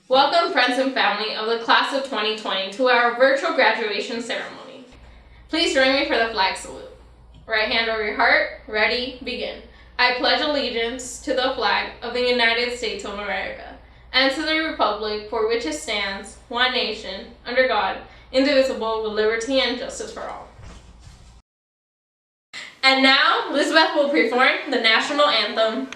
Welcome, friends and family of the class of 2020, to our virtual graduation ceremony. Please join me for the flag salute. Right hand over your heart, ready, begin. I pledge allegiance to the flag of the United States of America and to the republic for which it stands, one nation, under God, indivisible, with liberty and justice for all. And now, Elizabeth will perform the national anthem.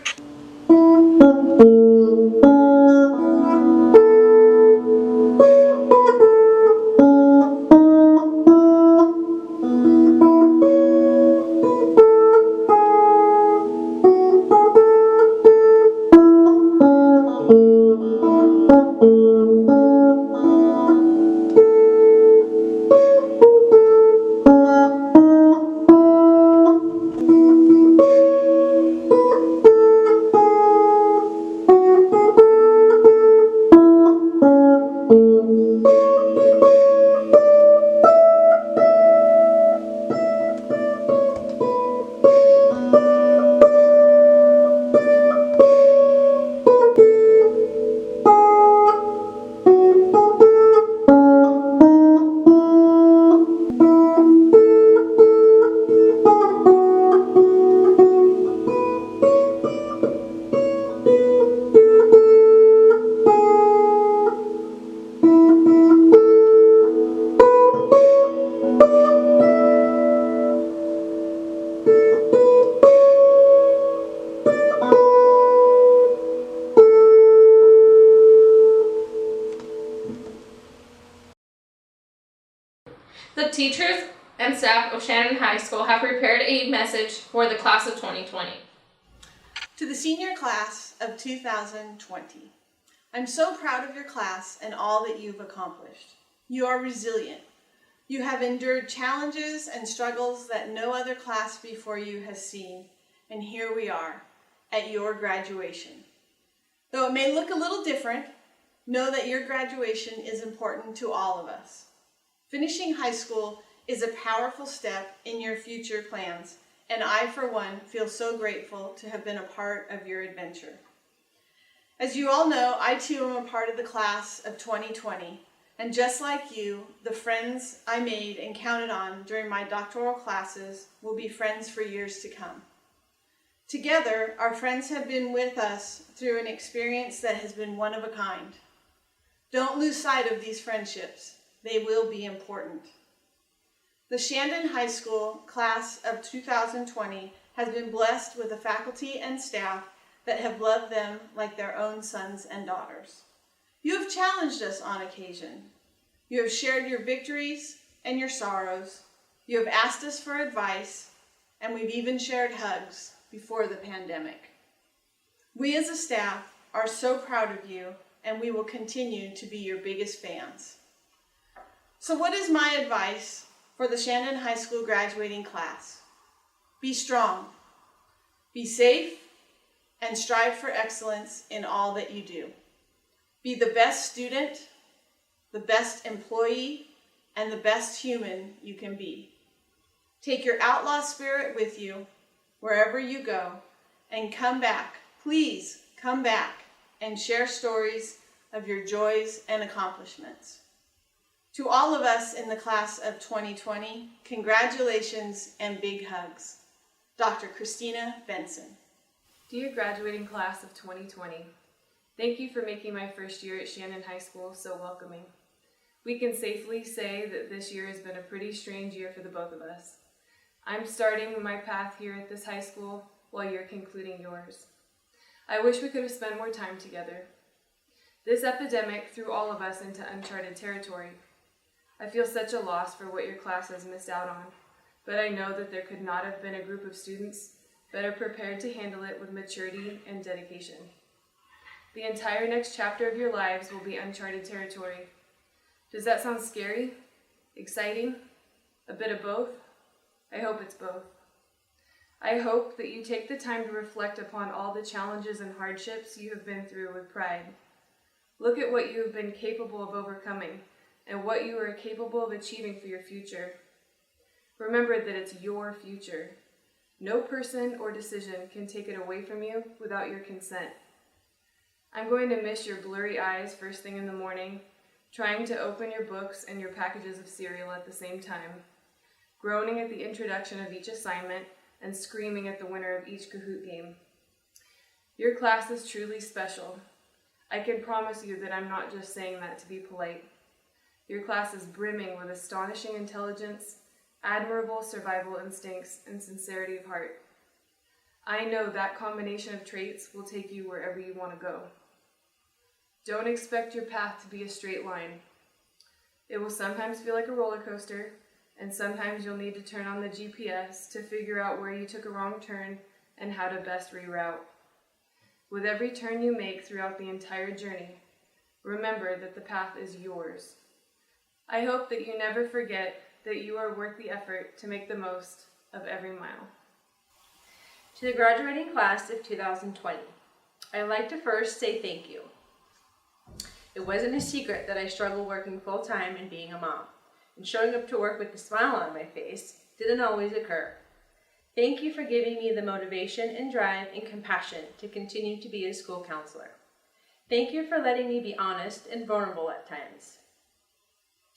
The teachers and staff of Shandon High School have prepared a message for the class of 2020. To the senior class of 2020, I'm so proud of your class and all that you've accomplished. You are resilient. You have endured challenges and struggles that no other class before you has seen, and here we are at your graduation. Though it may look a little different, know that your graduation is important to all of us. Finishing high school is a powerful step in your future plans, and I, for one, feel so grateful to have been a part of your adventure. As you all know, I too am a part of the class of 2020, and just like you, the friends I made and counted on during my doctoral classes will be friends for years to come. Together, our friends have been with us through an experience that has been one of a kind. Don't lose sight of these friendships. They will be important. The Shandon High School class of 2020 has been blessed with a faculty and staff that have loved them like their own sons and daughters. You have challenged us on occasion. You have shared your victories and your sorrows. You have asked us for advice, and we've even shared hugs before the pandemic. We as a staff are so proud of you, and we will continue to be your biggest fans. So what is my advice for the Shandon High School graduating class? Be strong, be safe, and strive for excellence in all that you do. Be the best student, the best employee, and the best human you can be. Take your outlaw spirit with you wherever you go, and come back, please come back and share stories of your joys and accomplishments. To all of us in the class of 2020, congratulations and big hugs. Dr. Christina Benson. Dear graduating class of 2020, thank you for making my first year at Shandon High School so welcoming. We can safely say that this year has been a pretty strange year for the both of us. I'm starting my path here at this high school while you're concluding yours. I wish we could have spent more time together. This epidemic threw all of us into uncharted territory. I feel such a loss for what your class has missed out on, but I know that there could not have been a group of students better prepared to handle it with maturity and dedication. The entire next chapter of your lives will be uncharted territory. Does that sound scary? Exciting? A bit of both? I hope it's both. I hope that you take the time to reflect upon all the challenges and hardships you have been through with pride. Look at what you have been capable of overcoming and what you are capable of achieving for your future. Remember that it's your future. No person or decision can take it away from you without your consent. I'm going to miss your blurry eyes first thing in the morning, trying to open your books and your packages of cereal at the same time, groaning at the introduction of each assignment, and screaming at the winner of each Kahoot game. Your class is truly special. I can promise you that I'm not just saying that to be polite. Your class is brimming with astonishing intelligence, admirable survival instincts, and sincerity of heart. I know that combination of traits will take you wherever you want to go. Don't expect your path to be a straight line. It will sometimes feel like a roller coaster, and sometimes you'll need to turn on the GPS to figure out where you took a wrong turn and how to best reroute. With every turn you make throughout the entire journey, remember that the path is yours. I hope that you never forget that you are worth the effort to make the most of every mile. To the graduating class of 2020, I'd like to first say thank you. It wasn't a secret that I struggle working full-time and being a mom, and showing up to work with a smile on my face didn't always occur. Thank you for giving me the motivation and drive and compassion to continue to be a school counselor. Thank you for letting me be honest and vulnerable at times.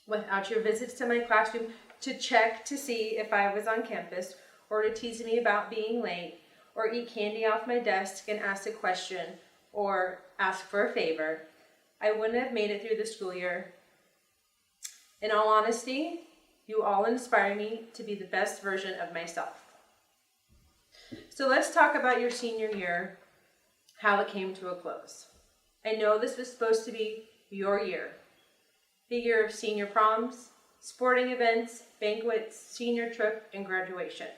Without your visits to my classroom to check to see if I was on campus, or to tease me about being late, or eat candy off my desk and ask a question, or ask for a favor, I wouldn't have made it through the school year. In all honesty, you all inspire me to be the best version of myself. So let's talk about your senior year, how it came to a close. I know this was supposed to be your year. The year of senior proms, sporting events, banquets, senior trip, and graduation.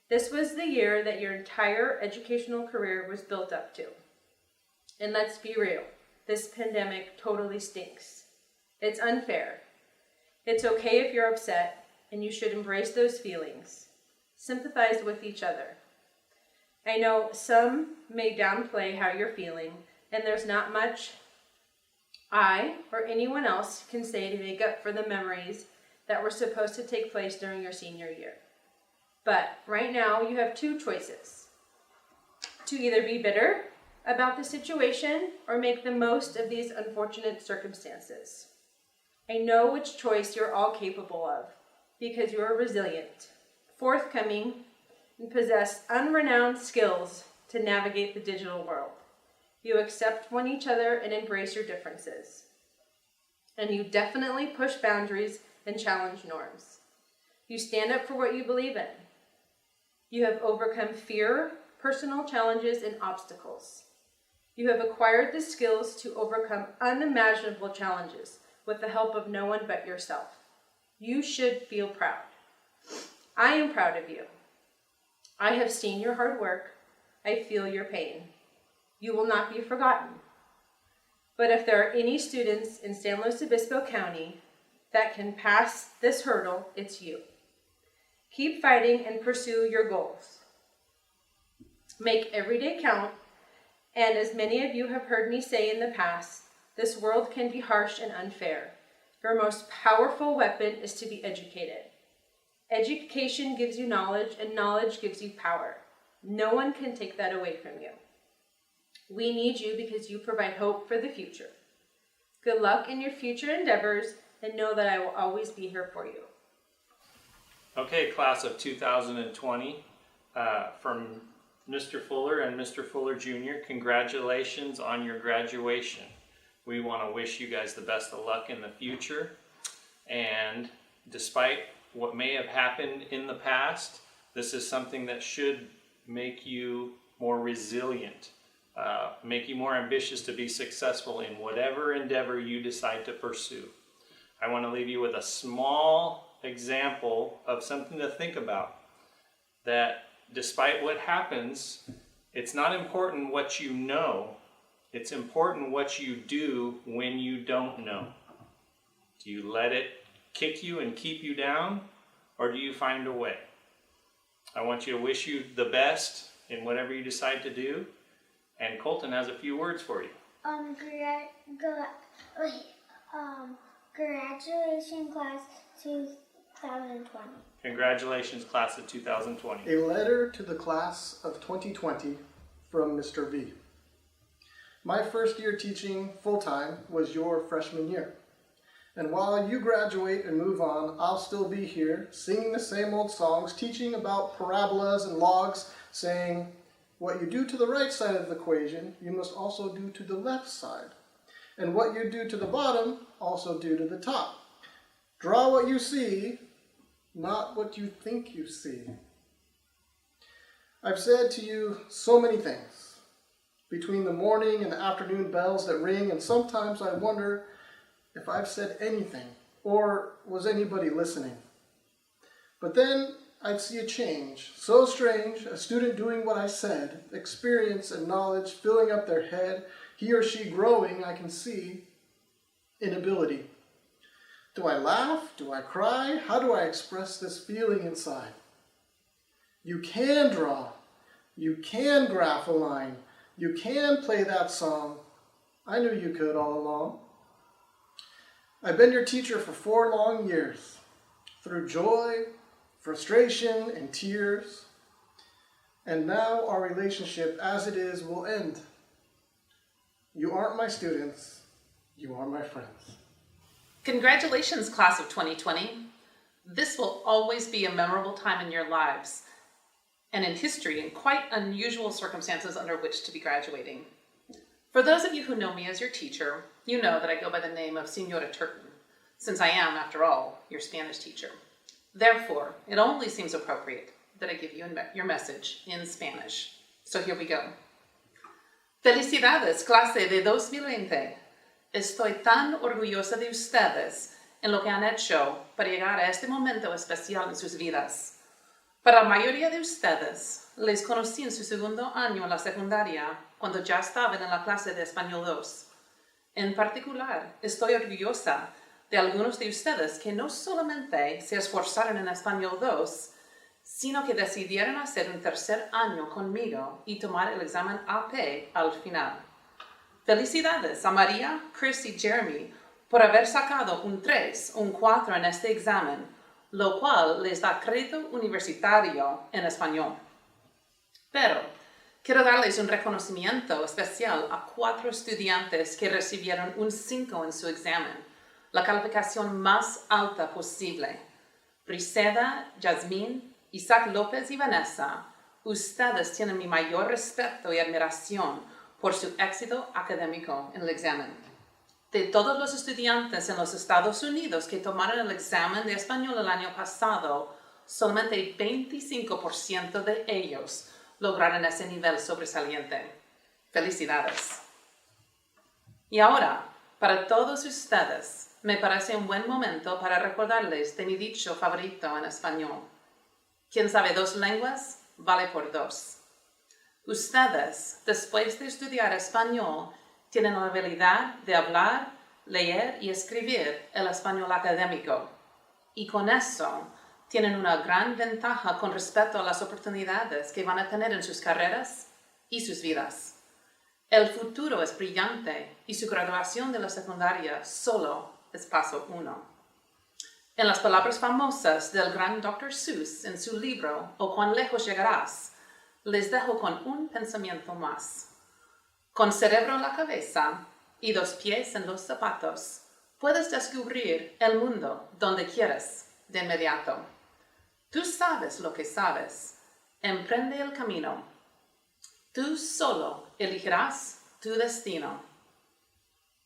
This was the year that your entire educational career was built up to. And let's be real, this pandemic totally stinks. It's unfair. It's okay if you're upset, and you should embrace those feelings. Sympathize with each other. I know some may downplay how you're feeling, and there's not much I or anyone else can say to make up for the memories that were supposed to take place during your senior year. But right now you have two choices: to either be bitter about the situation or make the most of these unfortunate circumstances. I know which choice you're all capable of because you're resilient, forthcoming, and possess unrenowned skills to navigate the digital world. You accept one each other and embrace your differences. And you definitely push boundaries and challenge norms. You stand up for what you believe in. You have overcome fear, personal challenges, and obstacles. You have acquired the skills to overcome unimaginable challenges with the help of no one but yourself. You should feel proud. I am proud of you. I have seen your hard work. I feel your pain. You will not be forgotten. But if there are any students in San Luis Obispo County that can pass this hurdle, it's you. Keep fighting and pursue your goals. Make every day count, and as many of you have heard me say in the past, this world can be harsh and unfair. Your most powerful weapon is to be educated. Education gives you knowledge, and knowledge gives you power. No one can take that away from you. We need you because you provide hope for the future. Good luck in your future endeavors, and know that I will always be here for you. Okay, class of 2020, from Mr. Fuller and Mr. Fuller Jr., congratulations on your graduation. We want to wish you guys the best of luck in the future, and despite what may have happened in the past, this is something that should make you more resilient, make you more ambitious to be successful in whatever endeavor you decide to pursue. I want to leave you with a small example of something to think about, that despite what happens, it's not important what you know, it's important what you do when you don't know. Do you let it kick you and keep you down, or do you find a way? I want you to wish you the best in whatever you decide to do, and Colton has a few words for you. Graduation class 2020. Congratulations, class of 2020. A letter to the class of 2020 from Mr. V. My first year teaching full-time was your freshman year. And while you graduate and move on, I'll still be here singing the same old songs, teaching about parabolas and logs, saying, what you do to the right side of the equation, you must also do to the left side. And what you do to the bottom, also do to the top. Draw what you see, not what you think you see. I've said to you so many things between the morning and the afternoon bells that ring, and sometimes I wonder if I've said anything, or was anybody listening? But then I'd see a change, so strange, a student doing what I said, experience and knowledge filling up their head, he or she growing, I can see, in ability. Do I laugh? Do I cry? How do I express this feeling inside? You can draw, you can graph a line, you can play that song. I knew you could all along. I've been your teacher for 4 long years, through joy, frustration, and tears. And now our relationship as it is will end. You aren't my students, you are my friends. Congratulations, class of 2020. This will always be a memorable time in your lives and in history and quite unusual circumstances under which to be graduating. For those of you who know me as your teacher, you know that I go by the name of Senora Turton, since I am, after all, your Spanish teacher. Therefore, it only seems appropriate that I give you your message in Spanish. So here we go. Felicidades, clase de 2020. Estoy tan orgullosa de ustedes en lo que han hecho para llegar a este momento especial en sus vidas. Para la mayoría de ustedes, les conocí en su segundo año en la secundaria, cuando ya estaban en la clase de Español 2. En particular, estoy orgullosa de algunos de ustedes que no solamente se esforzaron en Español 2, sino que decidieron hacer un tercer año conmigo y tomar el examen AP al final. Felicidades a María, Chris y Jeremy por haber sacado un 3 o un 4 en este examen, lo cual les da crédito universitario en español. Pero quiero darles un reconocimiento especial a 4 estudiantes que recibieron un 5 en su examen, la calificación más alta posible. Briseda, Yasmín, Isaac López y Vanessa, ustedes tienen mi mayor respeto y admiración por su éxito académico en el examen. De todos los estudiantes en los Estados Unidos que tomaron el examen de español el año pasado, solamente 25% de ellos lograron ese nivel sobresaliente. Felicidades. Y ahora, para todos ustedes, me parece un buen momento para recordarles de mi dicho favorito en español. Quien sabe 2 lenguas, vale por 2. Ustedes, después de estudiar español, tienen la habilidad de hablar, leer y escribir el español académico. Y con eso, tienen una gran ventaja con respecto a las oportunidades que van a tener en sus carreras y sus vidas. El futuro es brillante y su graduación de la secundaria solo es paso 1. En las palabras famosas del gran Dr. Seuss en su libro «O cuán lejos llegarás», les dejo con un pensamiento más. Con cerebro en la cabeza y 2 pies en los zapatos, puedes descubrir el mundo donde quieres de inmediato. Tú sabes lo que sabes. Emprende el camino. Tú solo elegirás tu destino.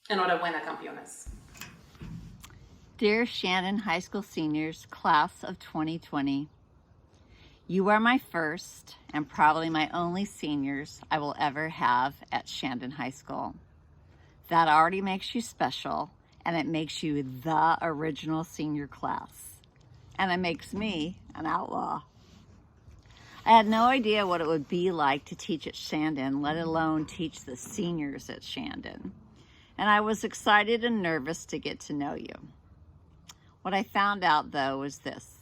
Enhorabuena, campeones. Dear Shandon High School seniors, class of 2020, you are my first and probably my only seniors I will ever have at Shandon High School. That already makes you special, and it makes you the original senior class. And it makes me an outlaw. I had no idea what it would be like to teach at Shandon, let alone teach the seniors at Shandon. And I was excited and nervous to get to know you. What I found out, though, was this.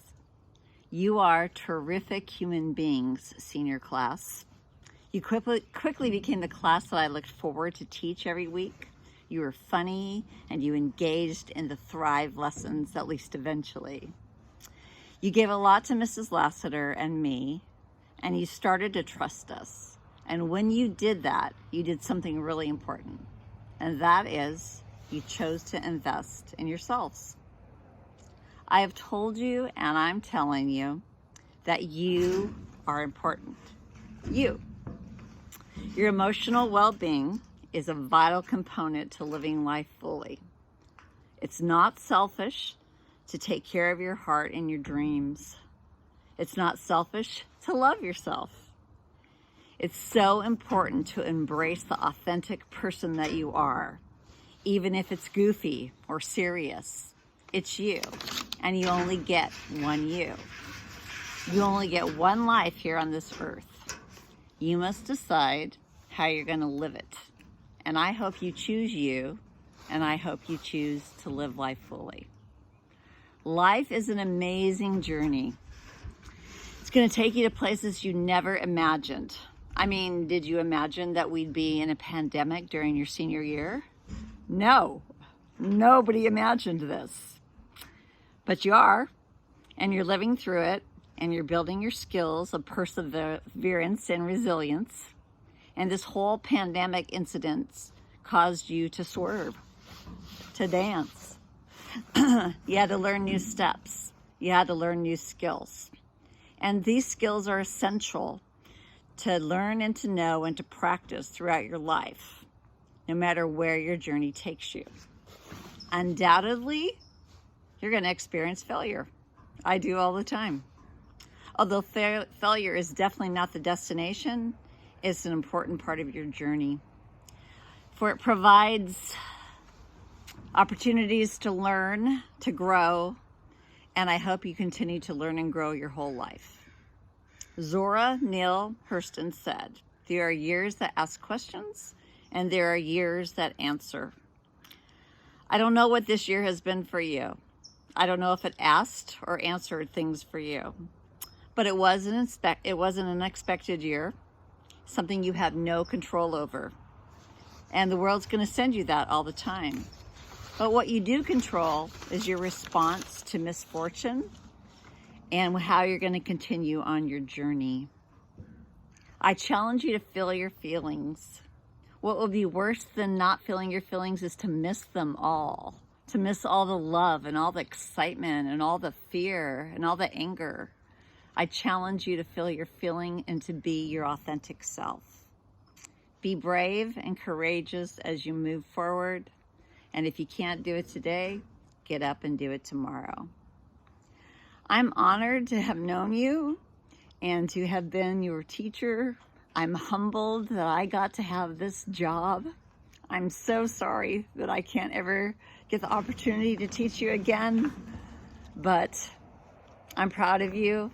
You are terrific human beings, senior class. You quickly became the class that I looked forward to teach every week. You were funny, and you engaged in the Thrive lessons, at least eventually. You gave a lot to Mrs. Lassiter and me, and you started to trust us. And when you did that, you did something really important. And that is, you chose to invest in yourselves. I have told you, and I'm telling you, that you are important. You. Your emotional well-being is a vital component to living life fully. It's not selfish to take care of your heart and your dreams. It's not selfish to love yourself. It's so important to embrace the authentic person that you are, even if it's goofy or serious. It's you, and you only get one you. You only get one life here on this earth. You must decide how you're going to live it. And I hope you choose you, and I hope you choose to live life fully. Life is an amazing journey. It's going to take you to places you never imagined. I mean, did you imagine that we'd be in a pandemic during your senior year? No, nobody imagined this. But you are, and you're living through it, and you're building your skills of perseverance and resilience. And this whole pandemic incident caused you to swerve, to dance. You had to learn new steps. You had to learn new skills. And these skills are essential to learn and to know and to practice throughout your life, no matter where your journey takes you. Undoubtedly, you're going to experience failure. I do all the time. Although failure is definitely not the destination, it's an important part of your journey. For it provides opportunities to learn, to grow, and I hope you continue to learn and grow your whole life. Zora Neale Hurston said, "There are years that ask questions, and there are years that answer." I don't know what this year has been for you. I don't know if it asked or answered things for you. But it was an unexpected year, something you have no control over. And the world's going to send you that all the time. But what you do control is your response to misfortune and how you're going to continue on your journey. I challenge you to feel your feelings. What will be worse than not feeling your feelings is to miss them all, to miss all the love and all the excitement and all the fear and all the anger. I challenge you to feel your feeling and to be your authentic self. Be brave and courageous as you move forward. And if you can't do it today, get up and do it tomorrow. I'm honored to have known you and to have been your teacher. I'm humbled that I got to have this job. I'm so sorry that I can't ever get the opportunity to teach you again, but I'm proud of you.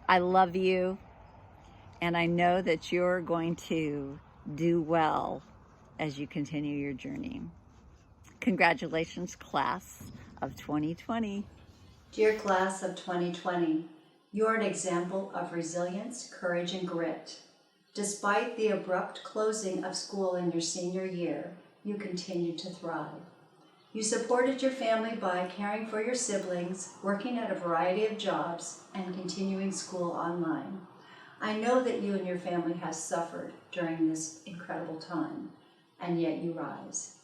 I love you, and I know that you're going to do well as you continue your journey. Congratulations, class of 2020. Dear class of 2020, you're an example of resilience, courage, and grit. Despite the abrupt closing of school in your senior year, you continued to thrive. You supported your family by caring for your siblings, working at a variety of jobs, and continuing school online. I know that you and your family have suffered during this incredible time, and yet you rise.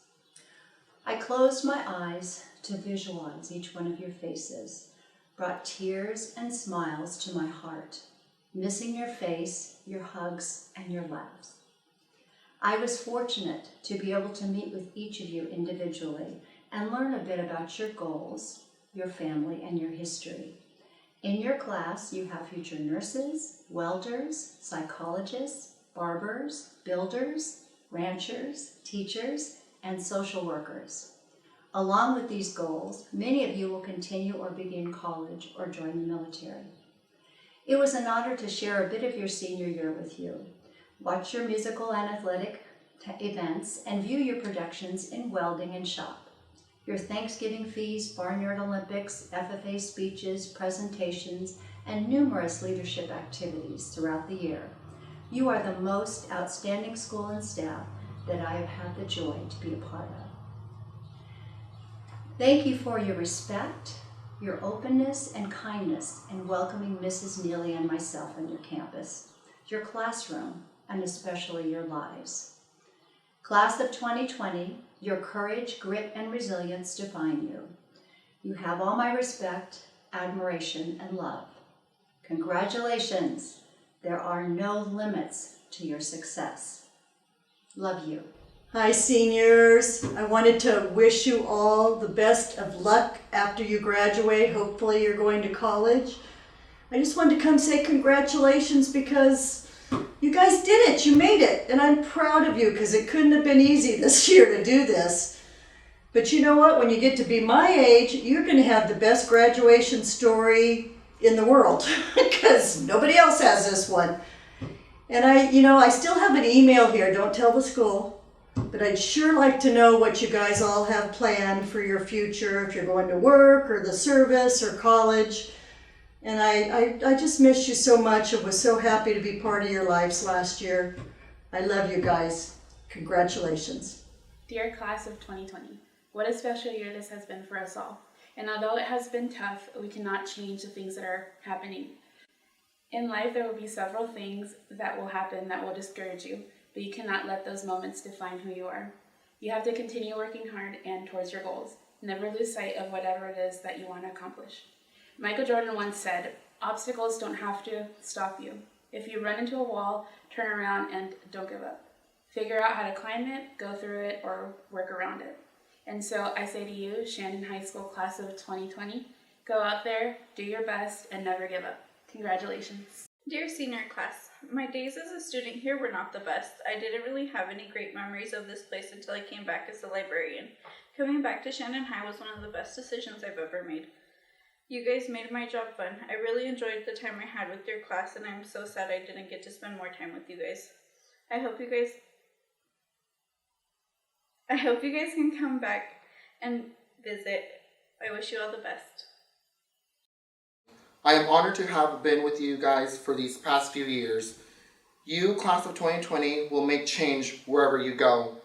I closed my eyes to visualize each one of your faces, brought tears and smiles to my heart, missing your face, your hugs, and your laughs. I was fortunate to be able to meet with each of you individually and learn a bit about your goals, your family, and your history. In your class, you have future nurses, welders, psychologists, barbers, builders, ranchers, teachers, and social workers. Along with these goals, many of you will continue or begin college or join the military. It was an honor to share a bit of your senior year with you. Watch your musical and athletic events and view your productions in welding and shop. Your Thanksgiving feast, Barnyard Olympics, FFA speeches, presentations, and numerous leadership activities throughout the year. You are the most outstanding school and staff that I have had the joy to be a part of. Thank you for your respect, your openness and kindness in welcoming Mrs. Neely and myself on your campus, your classroom, and especially your lives. Class of 2020, your courage, grit, and resilience define you. You have all my respect, admiration, and love. Congratulations. There are no limits to your success. Love you. Hi, seniors. I wanted to wish you all the best of luck after you graduate. Hopefully you're going to college. I just wanted to come say congratulations because you guys did it. You made it. And I'm proud of you because it couldn't have been easy this year to do this. But you know what? When you get to be my age, you're going to have the best graduation story in the world because nobody else has this one. And I still have an email here. Don't tell the school. But I'd sure like to know what you guys all have planned for your future, if you're going to work or the service or college. And I just missed you so much and was so happy to be part of your lives last year. I love you guys. Congratulations. Dear class of 2020, what a special year this has been for us all. And although it has been tough, we cannot change the things that are happening. In life, there will be several things that will happen that will discourage you, but you cannot let those moments define who you are. You have to continue working hard and towards your goals. Never lose sight of whatever it is that you want to accomplish. Michael Jordan once said, obstacles don't have to stop you. If you run into a wall, turn around and don't give up. Figure out how to climb it, go through it, or work around it. And so I say to you, Shandon High School class of 2020, go out there, do your best, and never give up. Congratulations. Dear senior class, my days as a student here were not the best. I didn't really have any great memories of this place until I came back as a librarian. Coming back to Shandon High was one of the best decisions I've ever made. You guys made my job fun. I really enjoyed the time I had with your class, and I'm so sad I didn't get to spend more time with you guys. I hope you guys can come back and visit. I wish you all the best. I am honored to have been with you guys for these past few years. You, class of 2020, will make change wherever you go.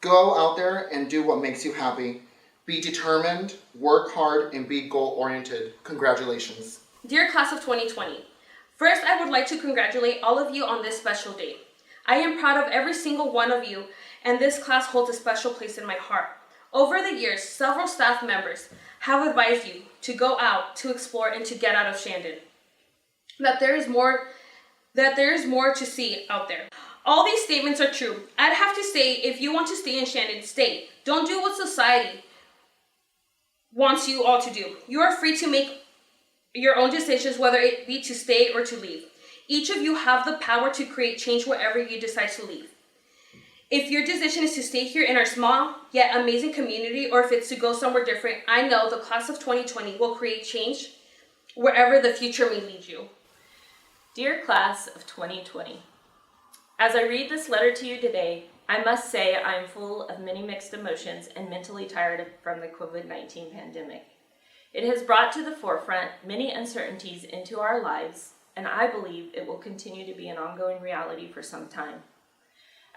Go out there and do what makes you happy. Be determined, work hard, and be goal-oriented. Congratulations. Dear class of 2020, first I would like to congratulate all of you on this special day. I am proud of every single one of you, and this class holds a special place in my heart. Over the years, several staff members have advised you to go out, to explore, and to get out of Shandon. That there is more to see out there. All these statements are true. I'd have to say, if you want to stay in Shandon, stay. Don't do what society wants you all to do. You are free to make your own decisions, whether it be to stay or to leave. Each of you have the power to create change wherever you decide to leave. If your decision is to stay here in our small yet amazing community, or if it's to go somewhere different, I know the class of 2020 will create change wherever the future may lead you. Dear class of 2020, as I read this letter to you today, I must say I am full of many mixed emotions and mentally tired from the COVID-19 pandemic. It has brought to the forefront many uncertainties into our lives, and I believe it will continue to be an ongoing reality for some time.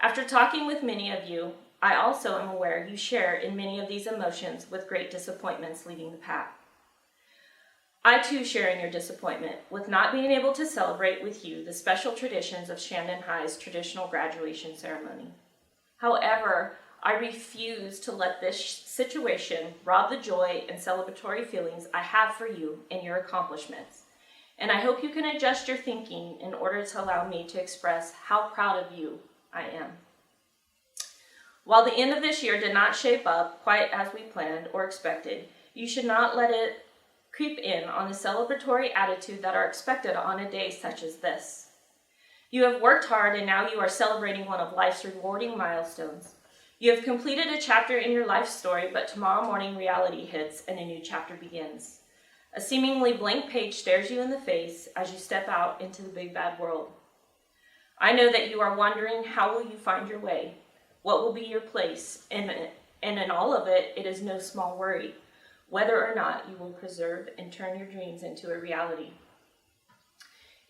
After talking with many of you, I also am aware you share in many of these emotions with great disappointments leading the path. I too share in your disappointment with not being able to celebrate with you the special traditions of Shandon High's traditional graduation ceremony. However, I refuse to let this situation rob the joy and celebratory feelings I have for you and your accomplishments. And I hope you can adjust your thinking in order to allow me to express how proud of you I am. While the end of this year did not shape up quite as we planned or expected, you should not let it creep in on the celebratory attitude that are expected on a day such as this. You have worked hard and now you are celebrating one of life's rewarding milestones. You have completed a chapter in your life story, but tomorrow morning reality hits and a new chapter begins. A seemingly blank page stares you in the face as you step out into the big bad world. I know that you are wondering, how will you find your way? What will be your place in it? And in all of it, it is no small worry whether or not you will preserve and turn your dreams into a reality.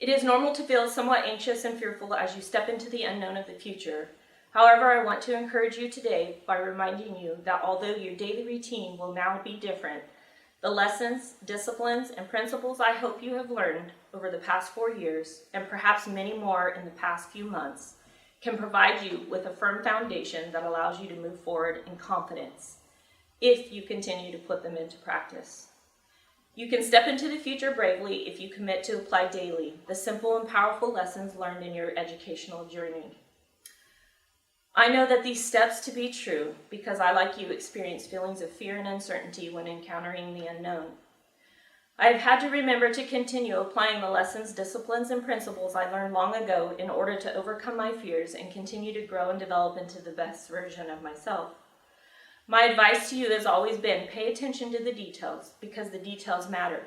It is normal to feel somewhat anxious and fearful as you step into the unknown of the future. However, I want to encourage you today by reminding you that although your daily routine will now be different, the lessons, disciplines, and principles I hope you have learned over the past 4 years, and perhaps many more in the past few months, can provide you with a firm foundation that allows you to move forward in confidence if you continue to put them into practice. You can step into the future bravely if you commit to apply daily the simple and powerful lessons learned in your educational journey. I know that these steps to be true because I, like you, experience feelings of fear and uncertainty when encountering the unknown. I have had to remember to continue applying the lessons, disciplines, and principles I learned long ago in order to overcome my fears and continue to grow and develop into the best version of myself. My advice to you has always been pay attention to the details because the details matter.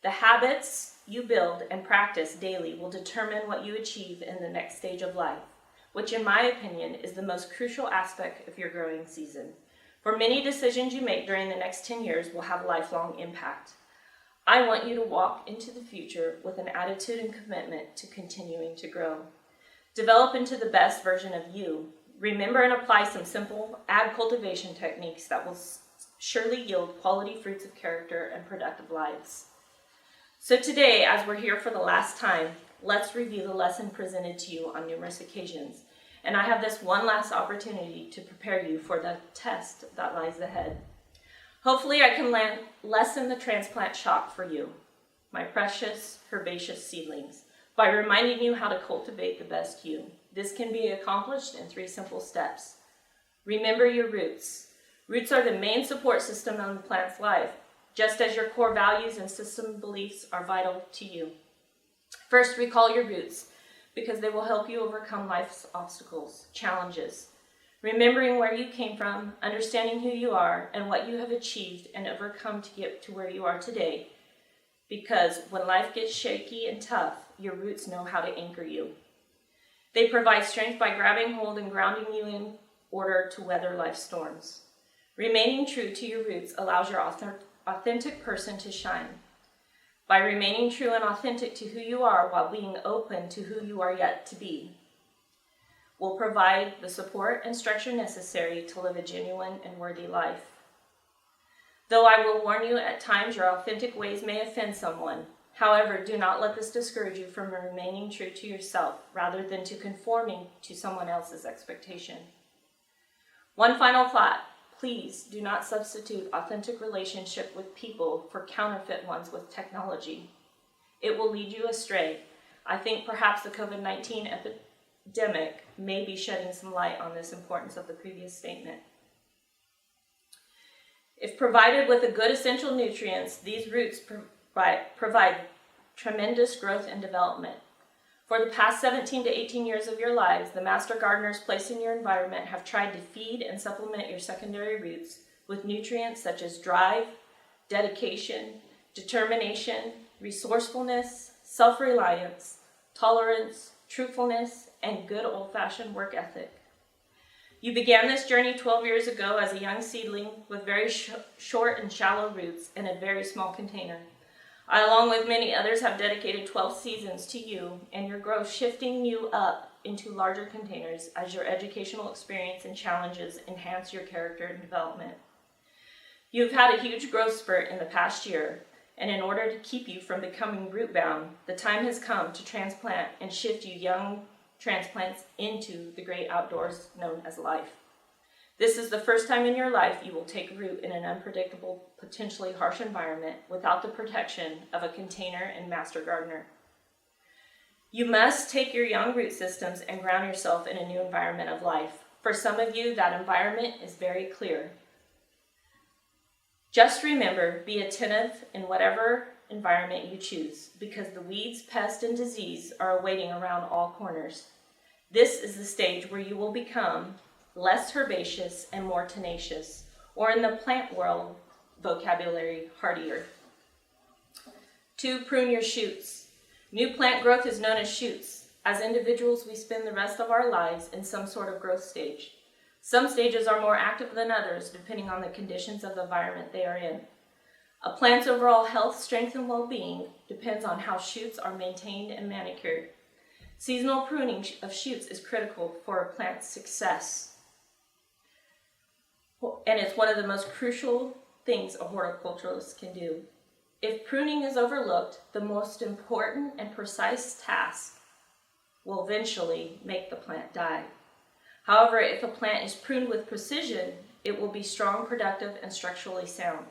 The habits you build and practice daily will determine what you achieve in the next stage of life, which in my opinion is the most crucial aspect of your growing season. For many decisions you make during the next 10 years will have a lifelong impact. I want you to walk into the future with an attitude and commitment to continuing to grow. Develop into the best version of you. Remember and apply some simple ag cultivation techniques that will surely yield quality fruits of character and productive lives. So today, as we're here for the last time, let's review the lesson presented to you on numerous occasions. And I have this one last opportunity to prepare you for the test that lies ahead. Hopefully I can lessen the transplant shock for you, my precious herbaceous seedlings, by reminding you how to cultivate the best you. This can be accomplished in 3 simple steps. Remember your roots. Roots are the main support system on the plant's life, just as your core values and system beliefs are vital to you. First, recall your roots, because they will help you overcome life's obstacles, challenges. Remembering where you came from, understanding who you are, and what you have achieved and overcome to get to where you are today. Because when life gets shaky and tough, your roots know how to anchor you. They provide strength by grabbing hold and grounding you in order to weather life's storms. Remaining true to your roots allows your authentic person to shine. By remaining true and authentic to who you are while being open to who you are yet to be, will provide the support and structure necessary to live a genuine and worthy life. Though I will warn you, at times your authentic ways may offend someone. However, do not let this discourage you from remaining true to yourself rather than to conforming to someone else's expectation. One final thought. Please do not substitute authentic relationship with people for counterfeit ones with technology. It will lead you astray. I think perhaps the COVID-19 epidemic may be shedding some light on this importance of the previous statement. If provided with the good essential nutrients, these roots provide tremendous growth and development. For the past 17 to 18 years of your lives, the master gardeners placed in your environment have tried to feed and supplement your secondary roots with nutrients such as drive, dedication, determination, resourcefulness, self-reliance, tolerance, truthfulness, and good old-fashioned work ethic. You began this journey 12 years ago as a young seedling with very short and shallow roots in a very small container. I, along with many others, have dedicated 12 seasons to you and your growth, shifting you up into larger containers as your educational experience and challenges enhance your character and development. You've had a huge growth spurt in the past year, and in order to keep you from becoming root-bound, the time has come to transplant and shift you young transplants into the great outdoors known as life. This is the first time in your life you will take root in an unpredictable, potentially harsh environment without the protection of a container and master gardener. You must take your young root systems and ground yourself in a new environment of life. For some of you, that environment is very clear. Just remember, be attentive in whatever environment you choose, because the weeds, pests, and disease are awaiting around all corners. This is the stage where you will become less herbaceous and more tenacious, or in the plant world vocabulary, hardier. 2, prune your shoots. New plant growth is known as shoots. As individuals, we spend the rest of our lives in some sort of growth stage. Some stages are more active than others, depending on the conditions of the environment they are in. A plant's overall health, strength, and well-being depends on how shoots are maintained and manicured. Seasonal pruning of shoots is critical for a plant's success, and it's one of the most crucial things a horticulturalist can do. If pruning is overlooked, the most important and precise task will eventually make the plant die. However, if a plant is pruned with precision, it will be strong, productive, and structurally sound.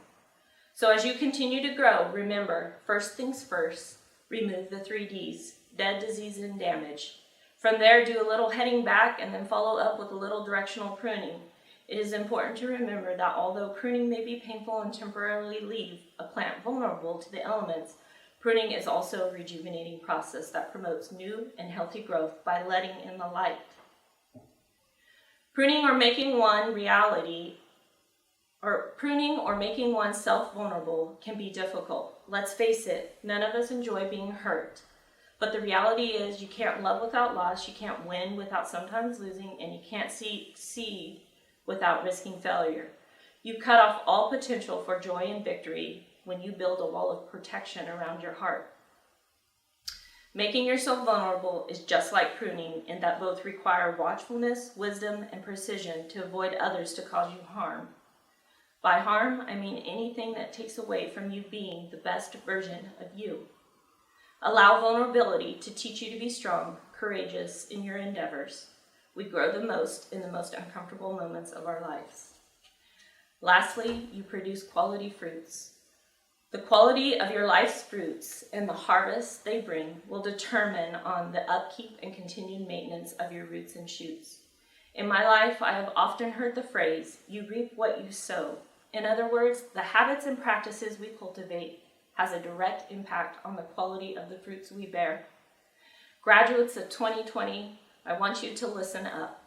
So as you continue to grow, remember, first things first, remove the 3 Ds, dead, disease, and damage. From there, do a little heading back and then follow up with a little directional pruning. It is important to remember that although pruning may be painful and temporarily leave a plant vulnerable to the elements, pruning is also a rejuvenating process that promotes new and healthy growth by letting in the light. Pruning or making oneself vulnerable can be difficult. Let's face it, none of us enjoy being hurt. But the reality is you can't love without loss, you can't win without sometimes losing, and you can't succeed without risking failure. You cut off all potential for joy and victory when you build a wall of protection around your heart. Making yourself vulnerable is just like pruning in that both require watchfulness, wisdom, and precision to avoid others to cause you harm. By harm, I mean anything that takes away from you being the best version of you. Allow vulnerability to teach you to be strong, courageous in your endeavors. We grow the most in the most uncomfortable moments of our lives. Lastly, you produce quality fruits. The quality of your life's fruits and the harvest they bring will determine on the upkeep and continued maintenance of your roots and shoots. In my life, I have often heard the phrase, you reap what you sow. In other words, the habits and practices we cultivate has a direct impact on the quality of the fruits we bear. Graduates of 2020, I want you to listen up.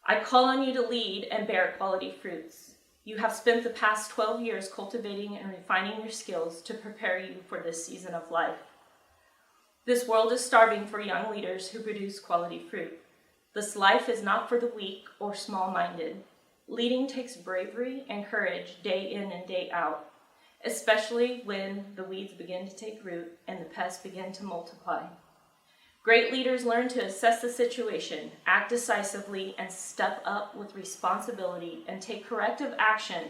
I call on you to lead and bear quality fruits. You have spent the past 12 years cultivating and refining your skills to prepare you for this season of life. This world is starving for young leaders who produce quality fruit. This life is not for the weak or small-minded. Leading takes bravery and courage day in and day out, especially when the weeds begin to take root and the pests begin to multiply. Great leaders learn to assess the situation, act decisively, and step up with responsibility and take corrective action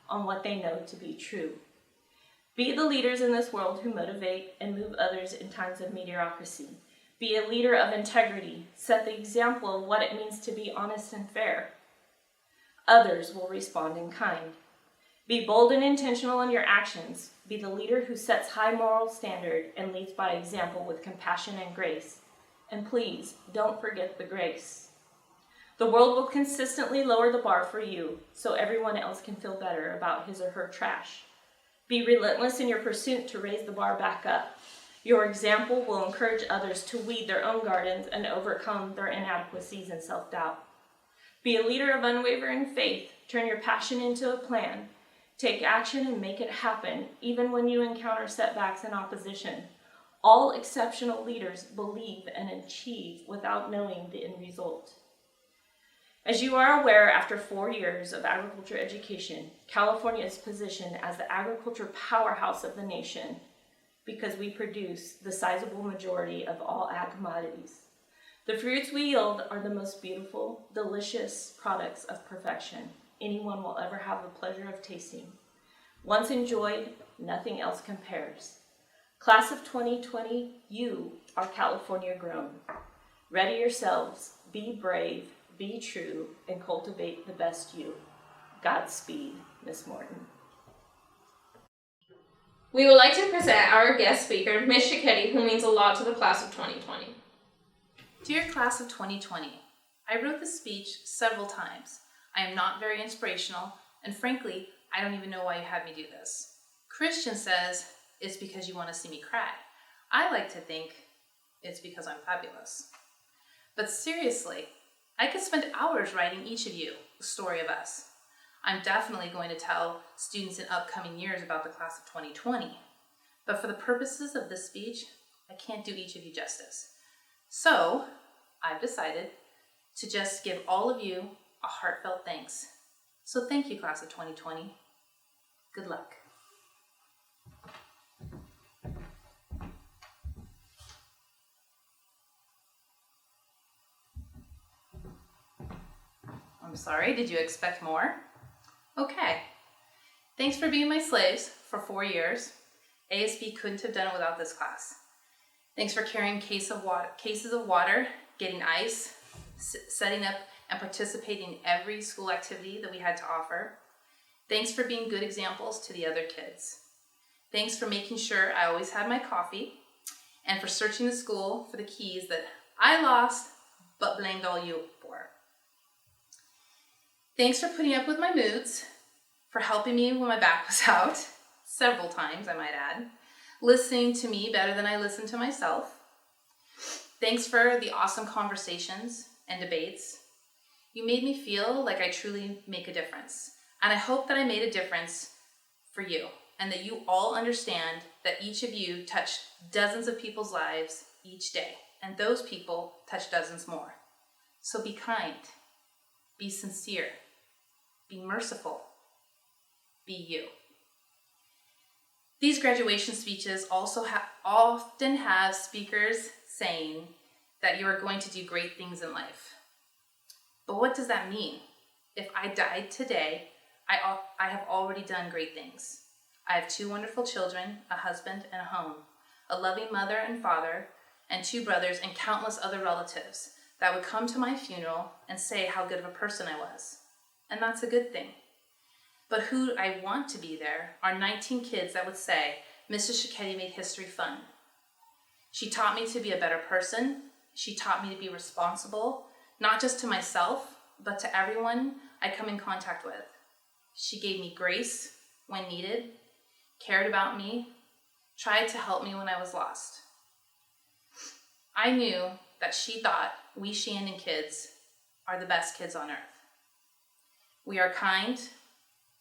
on what they know to be true. Be the leaders in this world who motivate and move others in times of mediocrity. Be a leader of integrity. Set the example of what it means to be honest and fair. Others will respond in kind. Be bold and intentional in your actions. Be the leader who sets high moral standard and leads by example with compassion and grace. And please, don't forget the grace. The world will consistently lower the bar for you so everyone else can feel better about his or her trash. Be relentless in your pursuit to raise the bar back up. Your example will encourage others to weed their own gardens and overcome their inadequacies and self-doubt. Be a leader of unwavering faith. Turn your passion into a plan. Take action and make it happen, even when you encounter setbacks and opposition. All exceptional leaders believe and achieve without knowing the end result. As you are aware, after 4 years of agriculture education, California is positioned as the agriculture powerhouse of the nation because we produce the sizable majority of all ag commodities. The fruits we yield are the most beautiful, delicious products of perfection anyone will ever have the pleasure of tasting. Once enjoyed, nothing else compares. Class of 2020, you are California grown. Ready yourselves, be brave, be true, and cultivate the best you. Godspeed, Miss Morton. We would like to present our guest speaker, Ms. Shiketti, who means a lot to the class of 2020. Dear class of 2020, I wrote this speech several times. I am not very inspirational, and frankly, I don't even know why you had me do this. Christian says it's because you want to see me cry. I like to think it's because I'm fabulous. But seriously, I could spend hours writing each of you the story of us. I'm definitely going to tell students in upcoming years about the class of 2020. But for the purposes of this speech, I can't do each of you justice. So, I've decided to just give all of you a heartfelt thanks. So thank you, class of 2020. Good luck. I'm sorry, did you expect more? Okay. Thanks for being my slaves for 4 years. ASB couldn't have done it without this class. Thanks for carrying cases of water, getting ice, setting up and participating in every school activity that we had to offer. Thanks for being good examples to the other kids. Thanks for making sure I always had my coffee, and for searching the school for the keys that I lost but blamed all you for. Thanks for putting up with my moods, for helping me when my back was out, several times I might add, listening to me better than I listened to myself. Thanks for the awesome conversations and debates. You made me feel like I truly make a difference. And I hope that I made a difference for you, and that you all understand that each of you touch dozens of people's lives each day, and those people touch dozens more. So be kind, be sincere, be merciful, be you. These graduation speeches also often have speakers saying that you are going to do great things in life. But what does that mean? If I died today, I have already done great things. I have 2 wonderful children, a husband and a home, a loving mother and father, and 2 brothers and countless other relatives that would come to my funeral and say how good of a person I was. And that's a good thing. But who I want to be there are 19 kids that would say, Mrs. Schicchetti made history fun. She taught me to be a better person. She taught me to be responsible, not just to myself, but to everyone I come in contact with. She gave me grace when needed, cared about me, tried to help me when I was lost. I knew that she thought we Shandon kids are the best kids on earth. We are kind,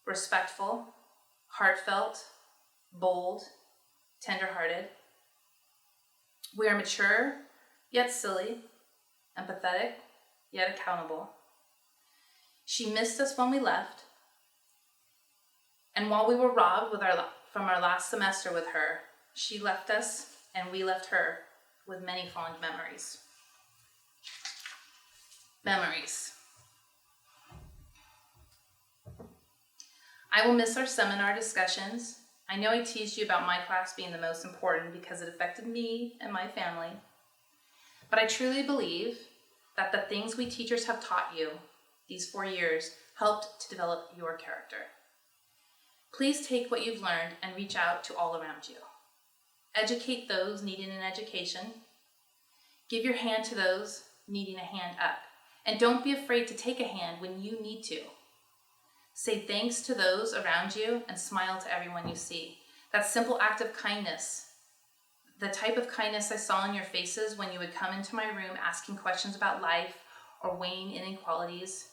respectful, heartfelt, bold, tender-hearted. We are mature, yet silly, empathetic, yet accountable. She missed us when we left, and while we were robbed from our last semester with her, she left us and we left her with many fond memories. I will miss our seminar discussions. I know I teased you about my class being the most important because it affected me and my family. But I truly believe that the things we teachers have taught you these 4 years helped to develop your character. Please take what you've learned and reach out to all around you. Educate those needing an education. Give your hand to those needing a hand up. And don't be afraid to take a hand when you need to. Say thanks to those around you and smile to everyone you see. That simple act of kindness, the type of kindness I saw in your faces when you would come into my room asking questions about life or weighing inequalities.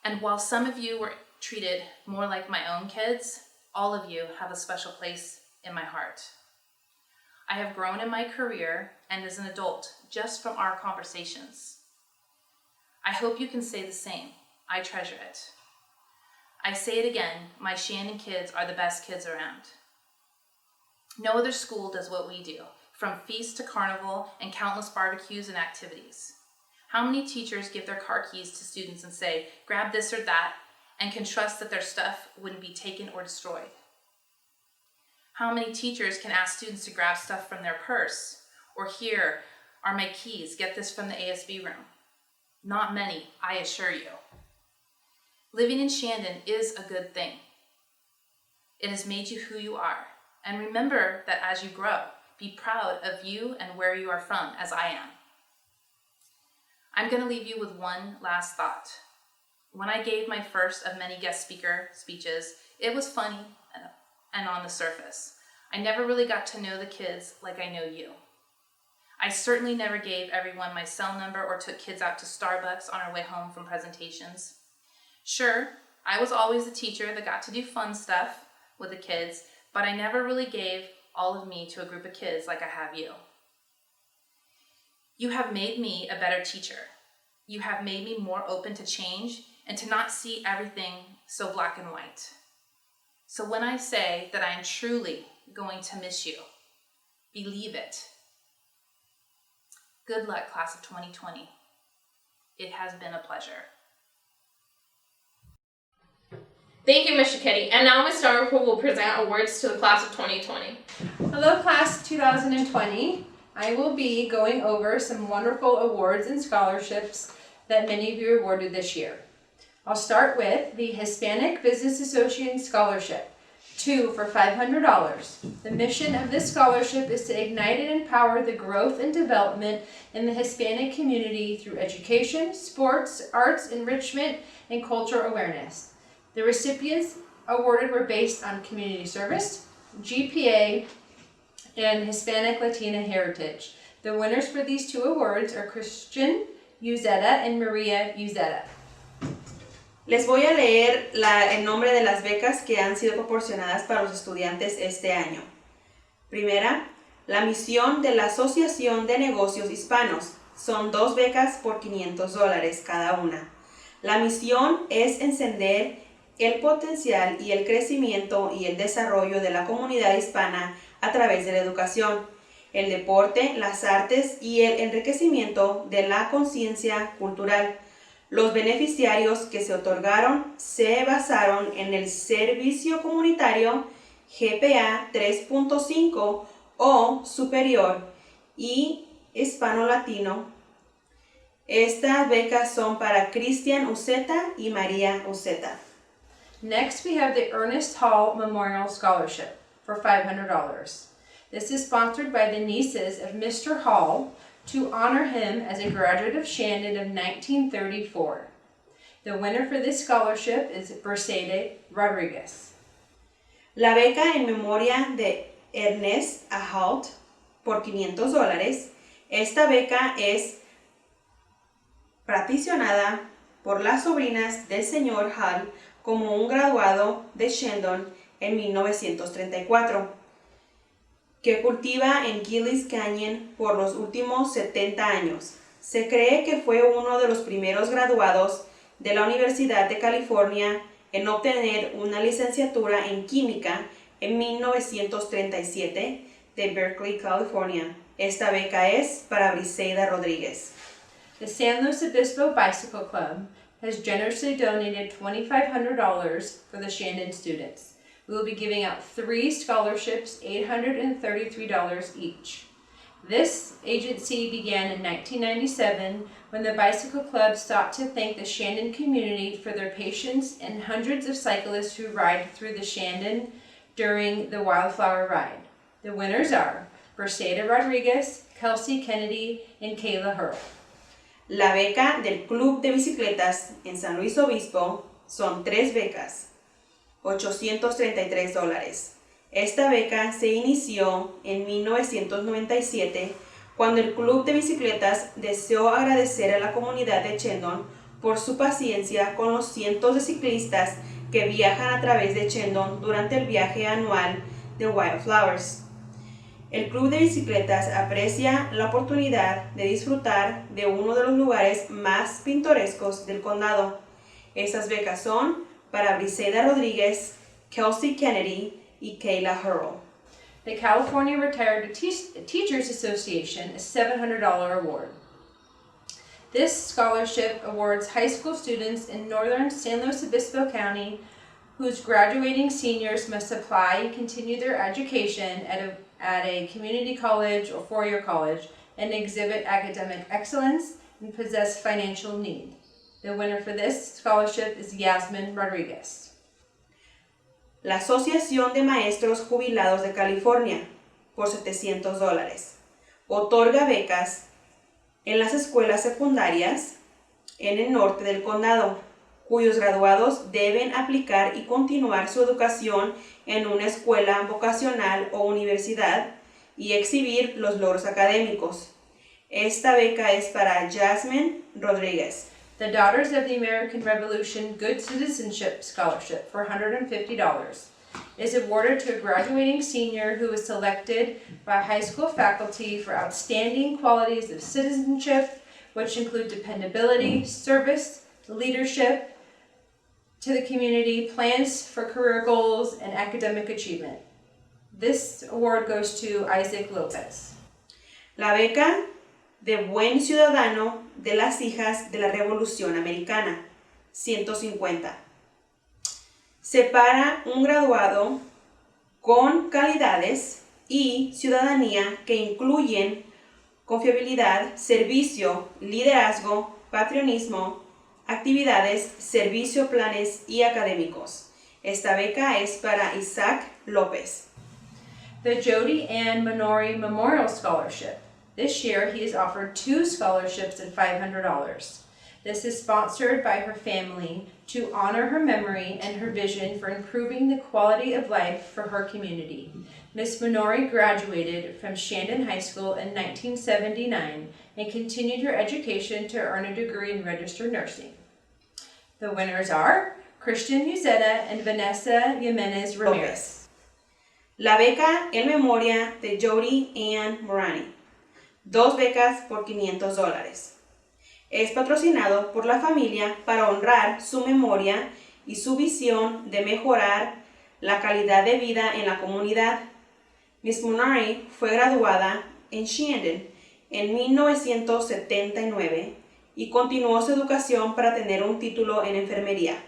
And while some of you were treated more like my own kids, all of you have a special place in my heart. I have grown in my career and as an adult just from our conversations. I hope you can say the same. I treasure it. I say it again, my Shandon kids are the best kids around. No other school does what we do, from feast to carnival and countless barbecues and activities. How many teachers give their car keys to students and say, grab this or that, and can trust that their stuff wouldn't be taken or destroyed? How many teachers can ask students to grab stuff from their purse, or here are my keys, get this from the ASB room? Not many, I assure you. Living in Shandon is a good thing. It has made you who you are. And remember that as you grow, be proud of you and where you are from, as I am. I'm going to leave you with one last thought. When I gave my first of many guest speaker speeches, it was funny and on the surface. I never really got to know the kids like I know you. I certainly never gave everyone my cell number or took kids out to Starbucks on our way home from presentations. Sure, I was always the teacher that got to do fun stuff with the kids, but I never really gave all of me to a group of kids like I have you. You have made me a better teacher. You have made me more open to change and to not see everything so black and white. So when I say that I am truly going to miss you, believe it. Good luck, class of 2020. It has been a pleasure. Thank you, Ms. Schicchetti. And now Ms. Starpool will present awards to the class of 2020. Hello, class 2020. I will be going over some wonderful awards and scholarships that many of you were awarded this year. I'll start with the Hispanic Business Association Scholarship, 2 for $500. The mission of this scholarship is to ignite and empower the growth and development in the Hispanic community through education, sports, arts, enrichment, and cultural awareness. The recipients awarded were based on community service, GPA, and Hispanic Latina heritage. The winners for these 2 awards are Christian Uzeta and Maria Uzeta. Les voy a leer el nombre de las becas que han sido proporcionadas para los estudiantes este año. Primera, la misión de la Asociación de Negocios Hispanos. Son 2 becas por $500 cada una. La misión es encender el potencial y el crecimiento y el desarrollo de la comunidad hispana a través de la educación, el deporte, las artes y el enriquecimiento de la conciencia cultural. Los beneficiarios que se otorgaron se basaron en el servicio comunitario GPA 3.5 o superior y hispano-latino. Estas becas son para Christian Uzeta y María Uzeta. Next, we have the Ernest Hall Memorial Scholarship for $500. This is sponsored by the nieces of Mr. Hall to honor him as a graduate of Shandon of 1934. The winner for this scholarship is Mercedes Rodriguez. La beca en memoria de Ernest Hall por $500. Esta beca es patrocinada por las sobrinas del señor Hall como un graduado de Shandon en 1934. Que cultiva en Gillis Canyon por los últimos 70 años. Se cree que fue uno de los primeros graduados de la Universidad de California en obtener una licenciatura en química en 1937 de Berkeley, California. Esta beca es para Briseida Rodríguez. The San Luis Obispo Bicycle Club has generously donated $2,500 for the Shandon students. We will be giving out 3 scholarships, $833 each. This agency began in 1997 when the Bicycle Club sought to thank the Shandon community for their patience and hundreds of cyclists who ride through the Shandon during the Wildflower Ride. The winners are Briseida Rodriguez, Kelsey Kennedy, and Kayla Hurl. La beca del Club de Bicicletas en San Luis Obispo son 3 becas. $833. Esta beca se inició en 1997 cuando el Club de Bicicletas deseó agradecer a la comunidad de Shandon por su paciencia con los cientos de ciclistas que viajan a través de Shandon durante el viaje anual de Wildflowers. El Club de Bicicletas aprecia la oportunidad de disfrutar de uno de los lugares más pintorescos del condado. Estas becas son para Briseida Rodríguez, Kelsey Kennedy y Kayla Hurl. The California Retired Teachers Association is $700 award. This scholarship awards high school students in northern San Luis Obispo County whose graduating seniors must apply and continue their education at a community college or four-year college and exhibit academic excellence and possess financial need. The winner for this scholarship is Yasmin Rodriguez. La Asociación de Maestros Jubilados de California, por $700. Otorga becas en las escuelas secundarias en el norte del condado, cuyos graduados deben aplicar y continuar su educación en una escuela vocacional o universidad y exhibir los logros académicos. Esta beca es para Yasmin Rodriguez. The Daughters of the American Revolution Good Citizenship Scholarship for $150 is awarded to a graduating senior who is selected by high school faculty for outstanding qualities of citizenship, which include dependability, service, leadership to the community, plans for career goals, and academic achievement. This award goes to Isaac Lopez. La beca de Buen Ciudadano de las Hijas de la Revolución Americana, $150. Separa un graduado con calidades y ciudadanía que incluyen confiabilidad, servicio, liderazgo, patriotismo, actividades, servicio, planes y académicos. Esta beca es para Isaac López. The Jody Ann Minori Memorial Scholarship. This year, he is offered 2 scholarships at $500. This is sponsored by her family to honor her memory and her vision for improving the quality of life for her community. Ms. Minori graduated from Shandon High School in 1979 and continued her education to earn a degree in registered nursing. The winners are Christian Uzeta and Vanessa Jimenez Ramirez. La beca en memoria de Jody Ann Morani. 2 becas por $500. Es patrocinado por la familia para honrar su memoria y su visión de mejorar la calidad de vida en la comunidad. Miss Munari fue graduada en Shandon en 1979 y continuó su educación para tener un título en enfermería.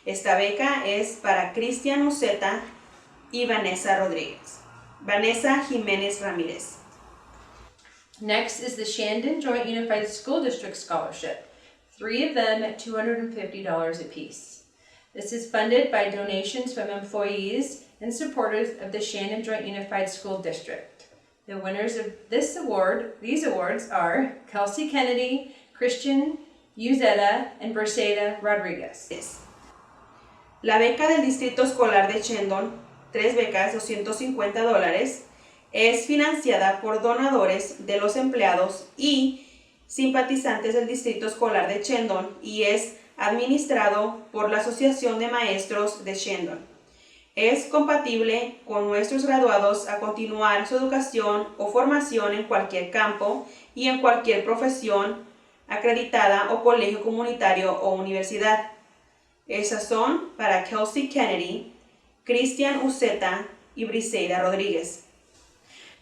Esta beca es para Christian Uceta y Vanessa Jiménez Ramírez. Next is the Shandon Joint Unified School District Scholarship, 3 of them at $250 apiece. This is funded by donations from employees and supporters of the Shandon Joint Unified School District. The winners of these awards are Kelsey Kennedy, Christian Uzeta, and Briseida Rodriguez. La beca del Distrito Escolar de Shandon, 3 becas, $250, es financiada por donadores de los empleados y simpatizantes del Distrito Escolar de Shandon y es administrado por la Asociación de Maestros de Shandon. Es compatible con nuestros graduados a continuar su educación o formación en cualquier campo y en cualquier profesión acreditada o colegio comunitario o universidad. Esas son para Kelsey Kennedy, Christian Uceta y Briseida Rodríguez.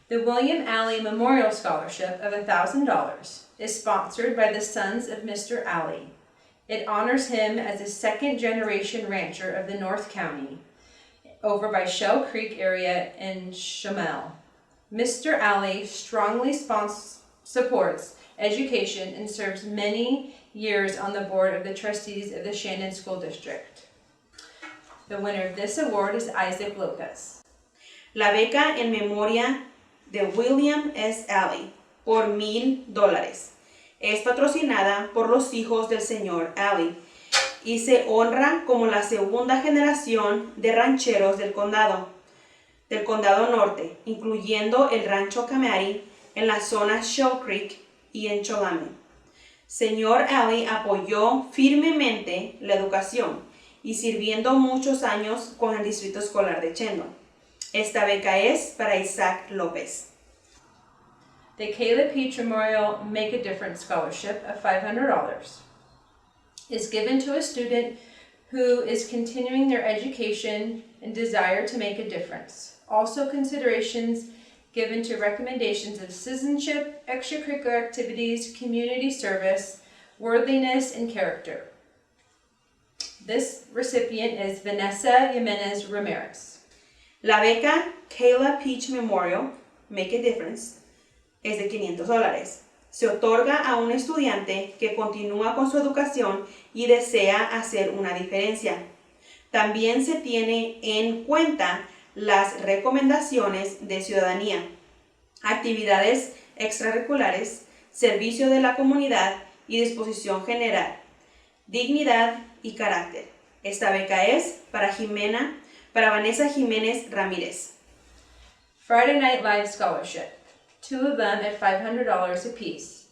The William Alley Memorial Scholarship of $1,000 is sponsored by the Sons of Mr. Alley. It honors him as a second-generation rancher of the North County, over by Shell Creek area in Chamel. Mr. Alley strongly supports education and serves many years on the board of the trustees of the Shandon School District. The winner of this award is Isaac Lopez. La beca en memoria de William S. Alley por $1,000. Es patrocinada por los hijos del señor Alley y se honra como la segunda generación de rancheros del condado norte, incluyendo el rancho Camari en la zona Shell Creek y en Cholame. Señor Alley apoyó firmemente la educación y sirviendo muchos años con el Distrito Escolar de Shandon. Esta beca es para Isaac López. The Kayla Peach Memorial Make a Difference Scholarship of $500 is given to a student who is continuing their education and desire to make a difference. Also considerations given to recommendations of citizenship, extracurricular activities, community service, worthiness, and character. This recipient is Vanessa Jimenez Ramirez. La beca Kayla Peach Memorial Make a Difference es de $500. Se otorga a un estudiante que continúa con su educación y desea hacer una diferencia. También se tiene en cuenta las recomendaciones de ciudadanía, actividades extracurriculares, servicio de la comunidad y disposición general, dignidad y carácter. Esta beca es para Vanessa Jiménez Ramírez. Friday Night Live Scholarship, 2 of them at $500 apiece,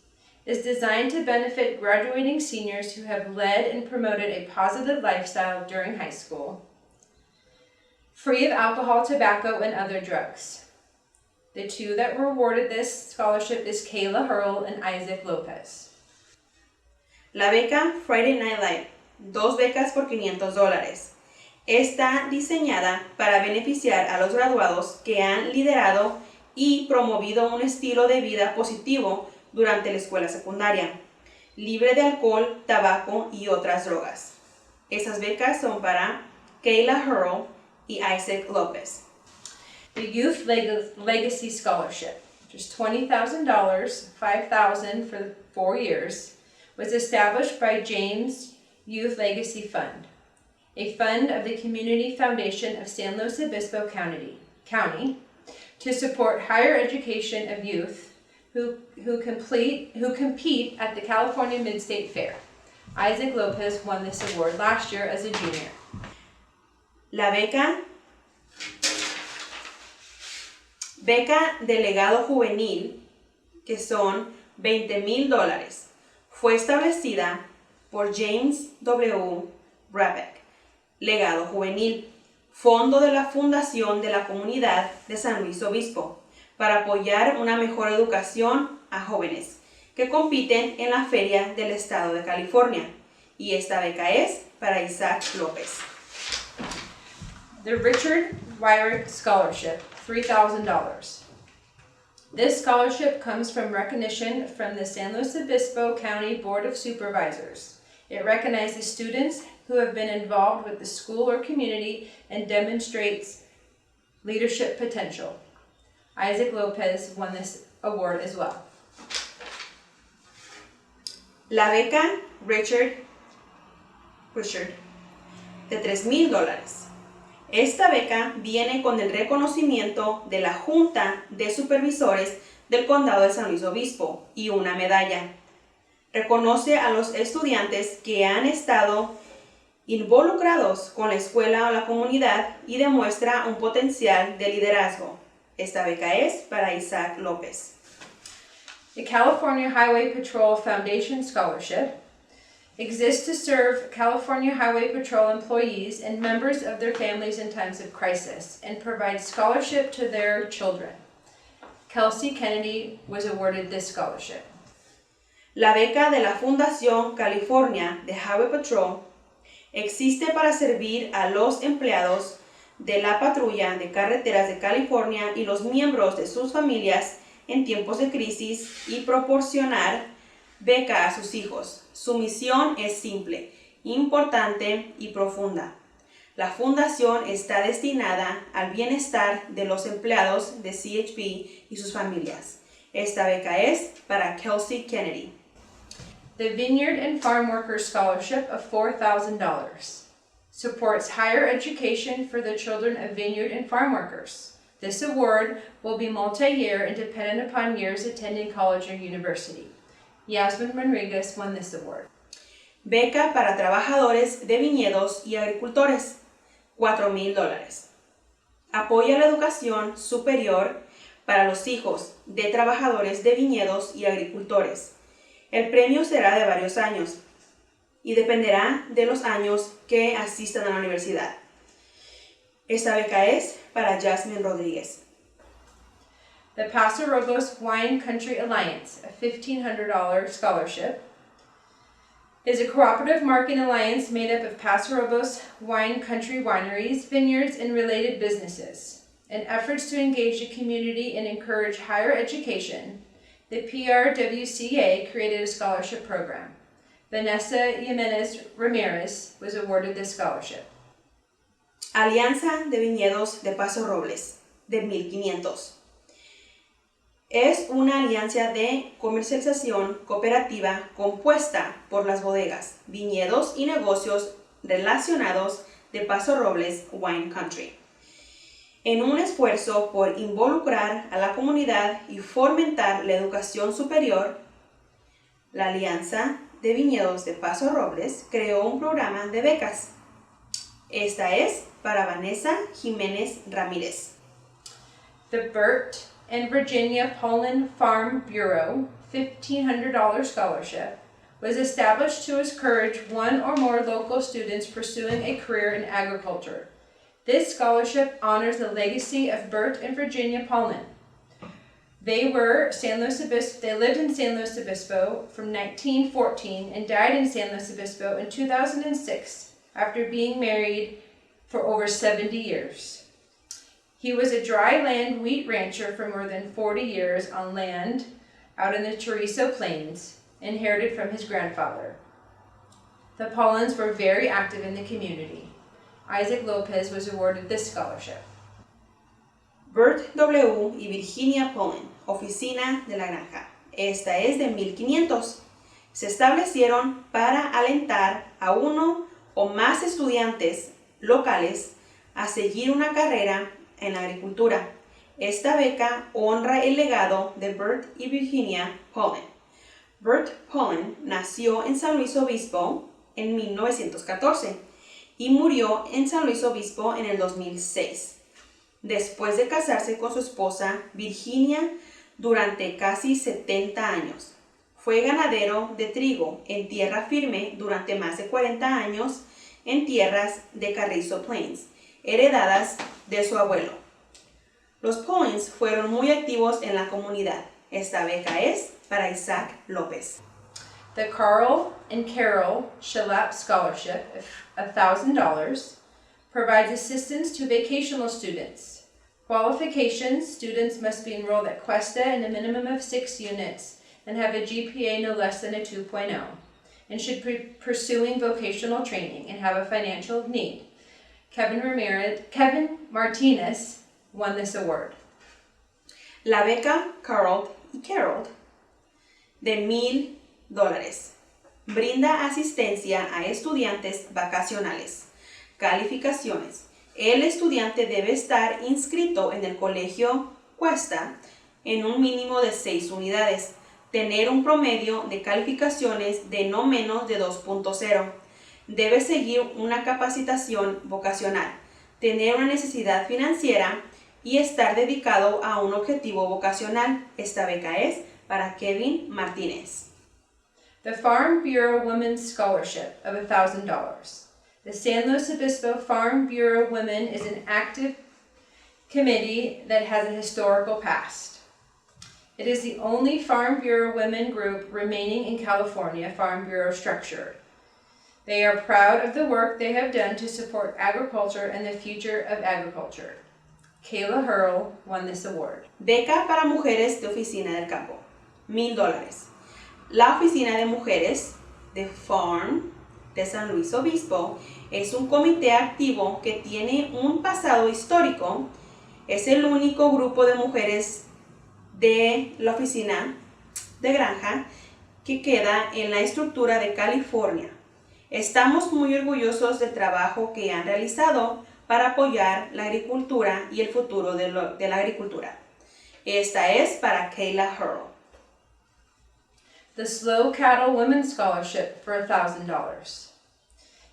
is designed to benefit graduating seniors who have led and promoted a positive lifestyle during high school, free of alcohol, tobacco, and other drugs. The 2 that were awarded this scholarship is Kayla Hurl and Isaac Lopez. La beca Friday Night Live, 2 becas por $500. Está diseñada para beneficiar a los graduados que han liderado y promovido un estilo de vida positivo durante la escuela secundaria, libre de alcohol, tabaco y otras drogas. Esas becas son para Kayla Hurl y Isaac Lopez. The Youth Legacy Scholarship, which There's $20,000, $5,000 for 4 years, was established by James Youth Legacy Fund, a fund of the Community Foundation of San Luis Obispo County, to support higher education of youth who compete at the California Mid-State Fair. Isaac Lopez won this award last year as a junior. La beca de legado juvenil, que son $20,000, fue establecida por James W. Brabeck, Legado Juvenil, fondo de la Fundación de la Comunidad de San Luis Obispo, para apoyar una mejor educación a jóvenes que compiten en la Feria del Estado de California. Y esta beca es para Isaac López. The Richard Wyrick Scholarship, $3,000. This scholarship comes from recognition from the San Luis Obispo County Board of Supervisors. It recognizes students who have been involved with the school or community and demonstrates leadership potential. Isaac Lopez won this award as well. La beca Richard de $3,000. Esta beca viene con el reconocimiento de la Junta de Supervisores del Condado de San Luis Obispo y una medalla. Reconoce a los estudiantes que han estado involucrados con la escuela o la comunidad y demuestra un potencial de liderazgo. Esta beca es para Isaac López. The California Highway Patrol Foundation Scholarship exists to serve California Highway Patrol employees and members of their families in times of crisis and provide scholarship to their children. Kelsey Kennedy was awarded this scholarship. La beca de la Fundación California de Highway Patrol existe para servir a los empleados de la patrulla de carreteras de California y los miembros de sus familias en tiempos de crisis y proporcionar beca a sus hijos. Su misión es simple, importante y profunda. La fundación está destinada al bienestar de los empleados de CHP y sus familias. Esta beca es para Kelsey Kennedy. The Vineyard and Farm Workers Scholarship of $4,000 supports higher education for the children of vineyard and farm workers. This award will be multi-year and dependent upon years attending college or university. Yasmin Rodriguez won this award. Beca para trabajadores de viñedos y agricultores, $4,000. Apoya la educación superior para los hijos de trabajadores de viñedos y agricultores. El premio será de varios años y dependerá de los años que asistan a la universidad. Esta beca es para Jasmine Rodríguez. The Paso Robles Wine Country Alliance, a $1,500 scholarship, is a cooperative marketing alliance made up of Paso Robles wine country wineries, vineyards, and related businesses. In efforts to engage the community and encourage higher education, the PRWCA created a scholarship program. Vanessa Jimenez Ramirez was awarded this scholarship. Alianza de Viñedos de Paso Robles, de 1,500. Es una alianza de comercialización cooperativa compuesta por las bodegas, viñedos y negocios relacionados de Paso Robles Wine Country, en un esfuerzo por involucrar a la comunidad y fomentar la educación superior. La Alianza de Viñedos de Paso Robles creó un programa de becas. Esta es para Vanessa Jiménez Ramírez. The Burt and Virginia Pollen Farm Bureau $1,500 scholarship was established to encourage one or more local students pursuing a career in agriculture. This scholarship honors the legacy of Burt and Virginia Pollen. They lived in San Luis Obispo from 1914 and died in San Luis Obispo in 2006 after being married for over 70 years. He was a dry land wheat rancher for more than 40 years on land out in the Chorizo Plains, inherited from his grandfather. The Pollens were very active in the community. Isaac Lopez was awarded this scholarship. Burt W. y Virginia Pollen, Oficina de la Granja. Esta es de 1500. Se establecieron para alentar a uno o más estudiantes locales a seguir una carrera en la agricultura. Esta beca honra el legado de Bert y Virginia Pollen. Bert Pollen nació en San Luis Obispo en 1914 y murió en San Luis Obispo en el 2006, después de casarse con su esposa Virginia durante casi 70 años. Fue ganadero de trigo en tierra firme durante más de 40 años en tierras de Carrizo Plains, heredadas de su abuelo. Los Pollens fueron muy activos en la comunidad. Esta beca es para Isaac López. The Carl and Carol Schlepp Scholarship of $1,000 provides assistance to vocational students. Qualifications: students must be enrolled at Cuesta in a minimum of 6 units and have a GPA no less than a 2.0, and should be pursuing vocational training and have a financial need. Kevin Martinez won this award. La beca Carl y Carol de $1,000 brinda asistencia a estudiantes vacacionales. Calificaciones: el estudiante debe estar inscrito en el colegio Cuesta en un mínimo de 6 unidades, tener un promedio de calificaciones de no menos de 2.0, debe seguir una capacitación vocacional, tener una necesidad financiera y estar dedicado a un objetivo vocacional. Esta beca es para Kevin Martínez. The Farm Bureau Women's Scholarship of $1,000. The San Luis Obispo Farm Bureau Women is an active committee that has a historical past. It is the only Farm Bureau women group remaining in California Farm Bureau structure. They are proud of the work they have done to support agriculture and the future of agriculture. Kayla Hurl won this award. Beca para mujeres de Oficina del Campo, $1,000. La Oficina de Mujeres de Farm de San Luis Obispo es un comité activo que tiene un pasado histórico. Es el único grupo de mujeres de la Oficina de Granja que queda en la estructura de California. Estamos muy orgullosos del trabajo que han realizado para apoyar la agricultura y el futuro de la agricultura. Esta es para Kayla Hurl. The Slow Cattle Women's Scholarship for $1,000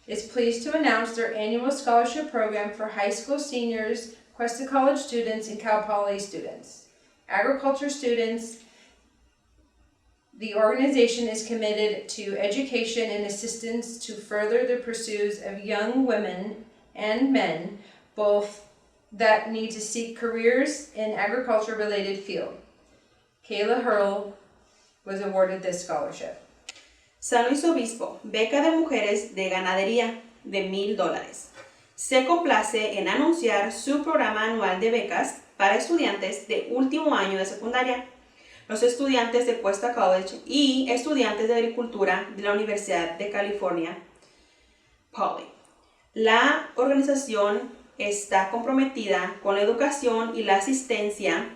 is pleased to announce their annual scholarship program for high school seniors, Cuesta College students, and Cal Poly students. Agriculture students, the organization is committed to education and assistance to further the pursuits of young women and men, both that need to seek careers in agriculture-related field. Kayla Hurl was awarded this scholarship. San Luis Obispo, beca de mujeres de ganadería de $1,000. Se complace en anunciar su programa anual de becas para estudiantes de último año de secundaria, los estudiantes de Cuesta College y estudiantes de agricultura de la Universidad de California, Poly. La organización está comprometida con la educación y la asistencia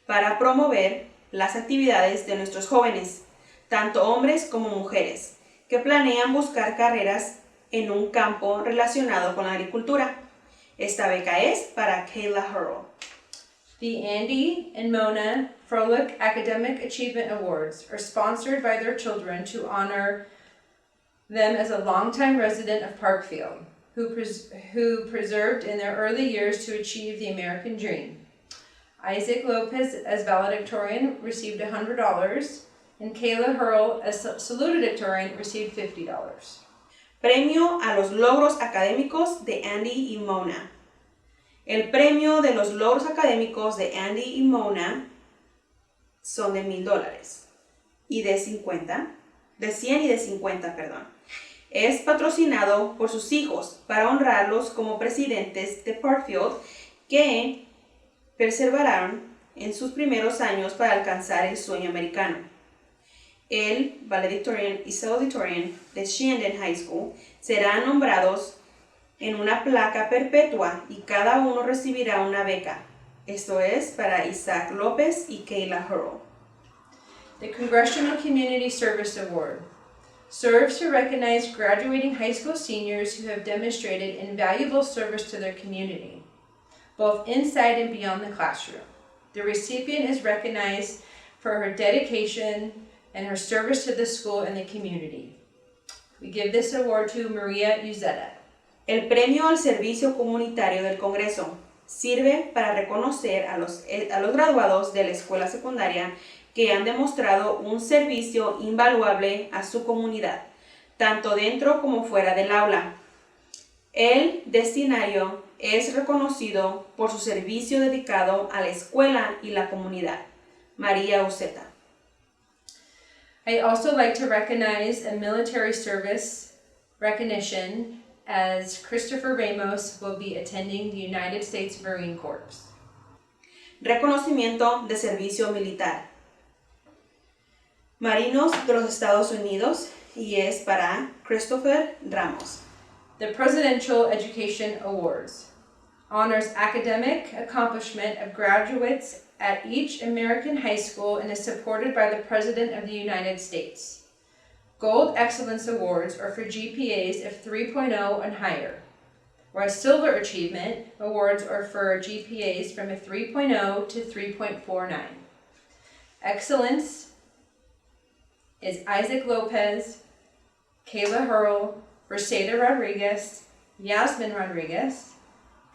para promover las actividades de nuestros jóvenes, tanto hombres como mujeres, que planean buscar carreras en un campo relacionado con la agricultura. Esta beca es para Kayla Hurl. The Andy and Mona Froelich Academic Achievement Awards are sponsored by their children to honor them as a longtime resident of Parkfield, who persevered in their early years to achieve the American dream. Isaac Lopez, as valedictorian, received $100, and Kayla Hurl, as salutatorian, received $50. Premio a los logros académicos de Andy y Mona. El premio de los logros académicos de Andy y Mona son de $1,000 y de 100 y de 50, perdón. Es patrocinado por sus hijos para honrarlos como presidentes de Parkfield que perseveraron en sus primeros años para alcanzar el sueño americano. El valedictorian y salutatorian de Shandon High School serán nombrados en una placa perpetua y cada uno recibirá una beca. Esto es para Isaac López y Kayla Hurl. The Congressional Community Service Award serves to recognize graduating high school seniors who have demonstrated invaluable service to their community, both inside and beyond the classroom. The recipient is recognized for her dedication and her service to the school and the community. We give this award to Maria Uzeta. El premio al servicio comunitario del Congreso sirve para reconocer a los graduados de la escuela secundaria que han demostrado un servicio invaluable a su comunidad, tanto dentro como fuera del aula. El destinatario es reconocido por su servicio dedicado a la escuela y la comunidad. María Uzeta. I also like to recognize a military service recognition as Christopher Ramos will be attending the United States Marine Corps. Reconocimiento de servicio militar. Marinos de los Estados Unidos y es para Christopher Ramos. The Presidential Education Awards honors academic accomplishment of graduates at each American high school and is supported by the President of the United States. Gold Excellence Awards are for GPAs of 3.0 and higher, whereas Silver Achievement Awards are for GPAs from a 3.0 to 3.49. Excellence is Isaac Lopez, Kayla Hurl, Mercedes Rodriguez, Yasmin Rodriguez,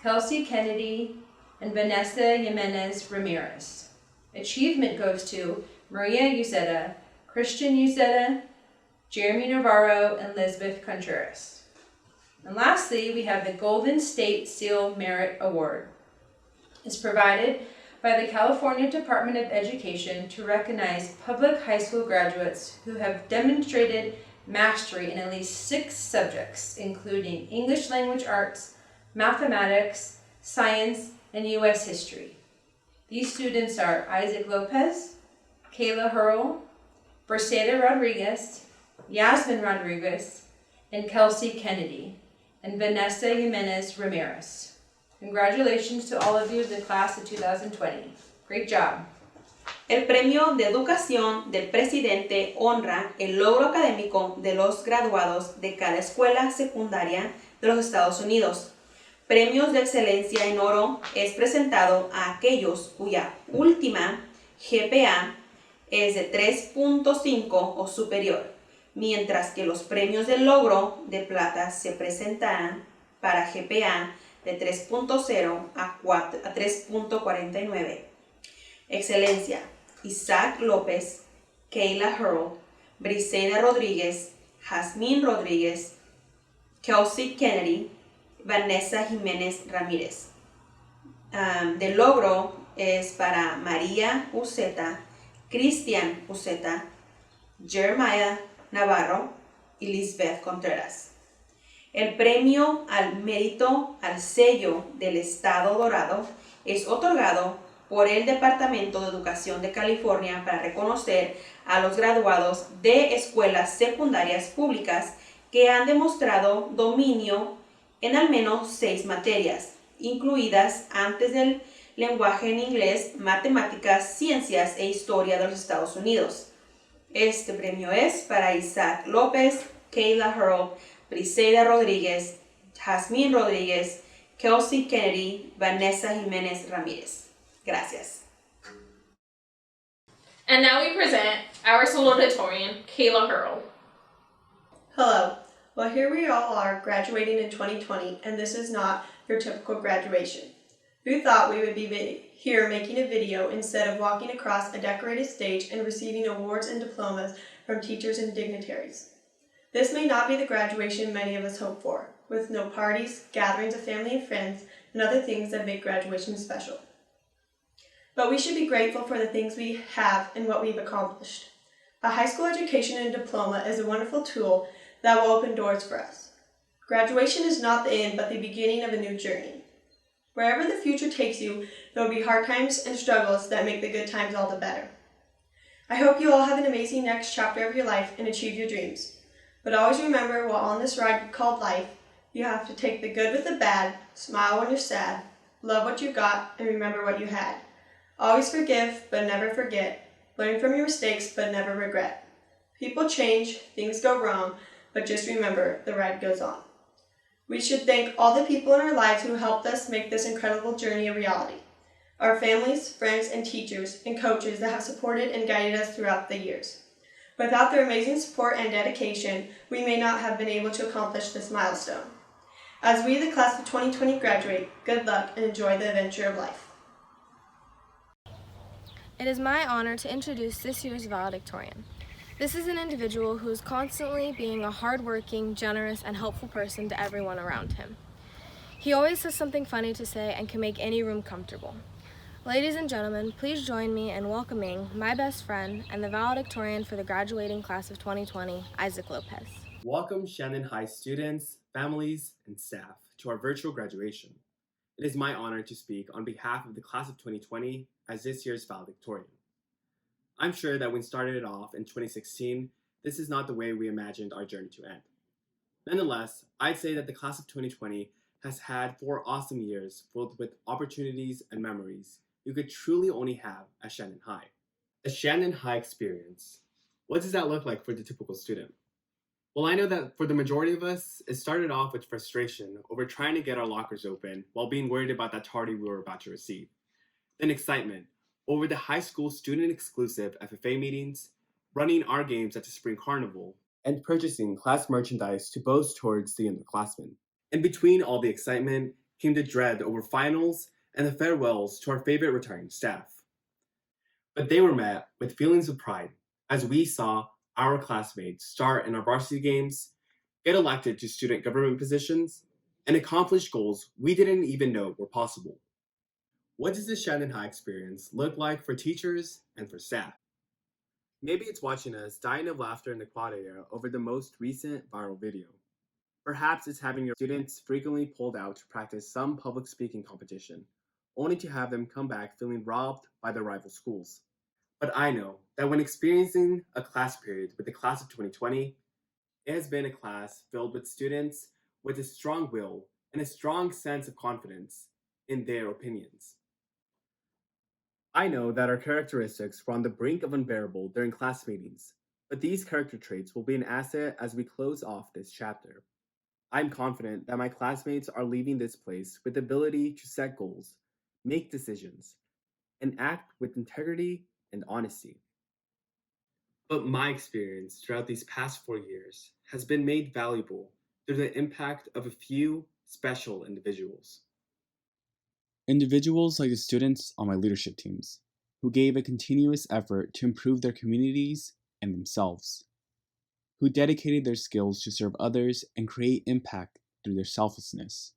Kelsey Kennedy, and Vanessa Jimenez Ramirez. Achievement goes to Maria Uzeta, Christian Uzeta, Jeremy Navarro, and Lisbeth Contreras. And lastly, we have the Golden State Seal Merit Award. It's provided by the California Department of Education to recognize public high school graduates who have demonstrated mastery in at least 6 subjects, including English language arts, mathematics, science, and U.S. history. These students are Isaac Lopez, Kayla Hurl, Mercedes Rodriguez, Yasmin Rodriguez, and Kelsey Kennedy, and Vanessa Jimenez Ramirez. Congratulations to all of you, the class of 2020. Great job. El premio de educación del presidente honra el logro académico de los graduados de cada escuela secundaria de los Estados Unidos. Premios de excelencia en oro es presentado a aquellos cuya última GPA es de 3.5 o superior, mientras que los premios del logro de plata se presentan para GPA de 3.0 a 3.49. Excelencia: Isaac López, Kayla Hurl, Briseida Rodríguez, Jazmín Rodríguez, Kelsey Kennedy, Vanessa Jiménez Ramírez. Del logro es para María Uzeta, Cristian Uzeta, Jeremiah Navarro y Lisbeth Contreras. El premio al mérito al sello del Estado Dorado es otorgado por el Departamento de Educación de California para reconocer a los graduados de escuelas secundarias públicas que han demostrado dominio en al menos 6 materias, incluidas antes del lenguaje en inglés, matemáticas, ciencias e historia de los Estados Unidos. Este premio es para Isaac López, Kayla Hurl, Briseida Rodríguez, Jazmín Rodríguez, Kelsey Kennedy, Vanessa Jiménez Ramírez. Gracias. And now we present our salutatorian, Kayla Hurl. Hello. Well, here we all are graduating in 2020, and this is not your typical graduation. Who thought we would be here making a video instead of walking across a decorated stage and receiving awards and diplomas from teachers and dignitaries? This may not be the graduation many of us hope for, with no parties, gatherings of family and friends, and other things that make graduation special. But we should be grateful for the things we have and what we've accomplished. A high school education and diploma is a wonderful tool that will open doors for us. Graduation is not the end, but the beginning of a new journey. Wherever the future takes you, there will be hard times and struggles that make the good times all the better. I hope you all have an amazing next chapter of your life and achieve your dreams. But always remember, while on this ride called life, you have to take the good with the bad, smile when you're sad, Love what you got and remember what you had. Always forgive, but never forget. Learn from your mistakes, but never regret. People change, things go wrong, but just remember, the ride goes on. We should thank all the people in our lives who helped us make this incredible journey a reality. Our families, friends, and teachers and coaches that have supported and guided us throughout the years. Without their amazing support and dedication, we may not have been able to accomplish this milestone. As we, the class of 2020, graduate, good luck and enjoy the adventure of life. It is my honor to introduce this year's valedictorian. This is an individual who is constantly being a hardworking, generous, and helpful person to everyone around him. He always has something funny to say and can make any room comfortable. Ladies and gentlemen, please join me in welcoming my best friend and the valedictorian for the graduating class of 2020, Isaac Lopez. Welcome Shandon High students, families, and staff to our virtual graduation. It is my honor to speak on behalf of the class of 2020 as this year's valedictorian. I'm sure that when we started off in 2016, this is not the way we imagined our journey to end. Nonetheless, I'd say that the class of 2020 has had 4 awesome years filled with opportunities and memories you could truly only have at Shandon High. The Shandon High experience. What does that look like for the typical student? Well, I know that for the majority of us, it started off with frustration over trying to get our lockers open while being worried about that tardy we were about to receive. Then excitement over the high school student-exclusive FFA meetings, running our games at the Spring Carnival, and purchasing class merchandise to boast towards the underclassmen. In between all the excitement came the dread over finals and the farewells to our favorite retiring staff. But they were met with feelings of pride as we saw our classmates start in our varsity games, get elected to student government positions, and accomplish goals we didn't even know were possible. What does the Shandon High experience look like for teachers and for staff? Maybe it's watching us dying of laughter in the quad area over the most recent viral video. Perhaps it's having your students frequently pulled out to practice some public speaking competition, only to have them come back feeling robbed by their rival schools. But I know that when experiencing a class period with the class of 2020, it has been a class filled with students with a strong will and a strong sense of confidence in their opinions. I know that our characteristics were on the brink of unbearable during class meetings, but these character traits will be an asset as we close off this chapter. I'm confident that my classmates are leaving this place with the ability to set goals, make decisions, and act with integrity and honesty. But my experience throughout these past 4 years has been made valuable through the impact of a few special individuals. Individuals like the students on my leadership teams, who gave a continuous effort to improve their communities and themselves, who dedicated their skills to serve others and create impact through their selflessness.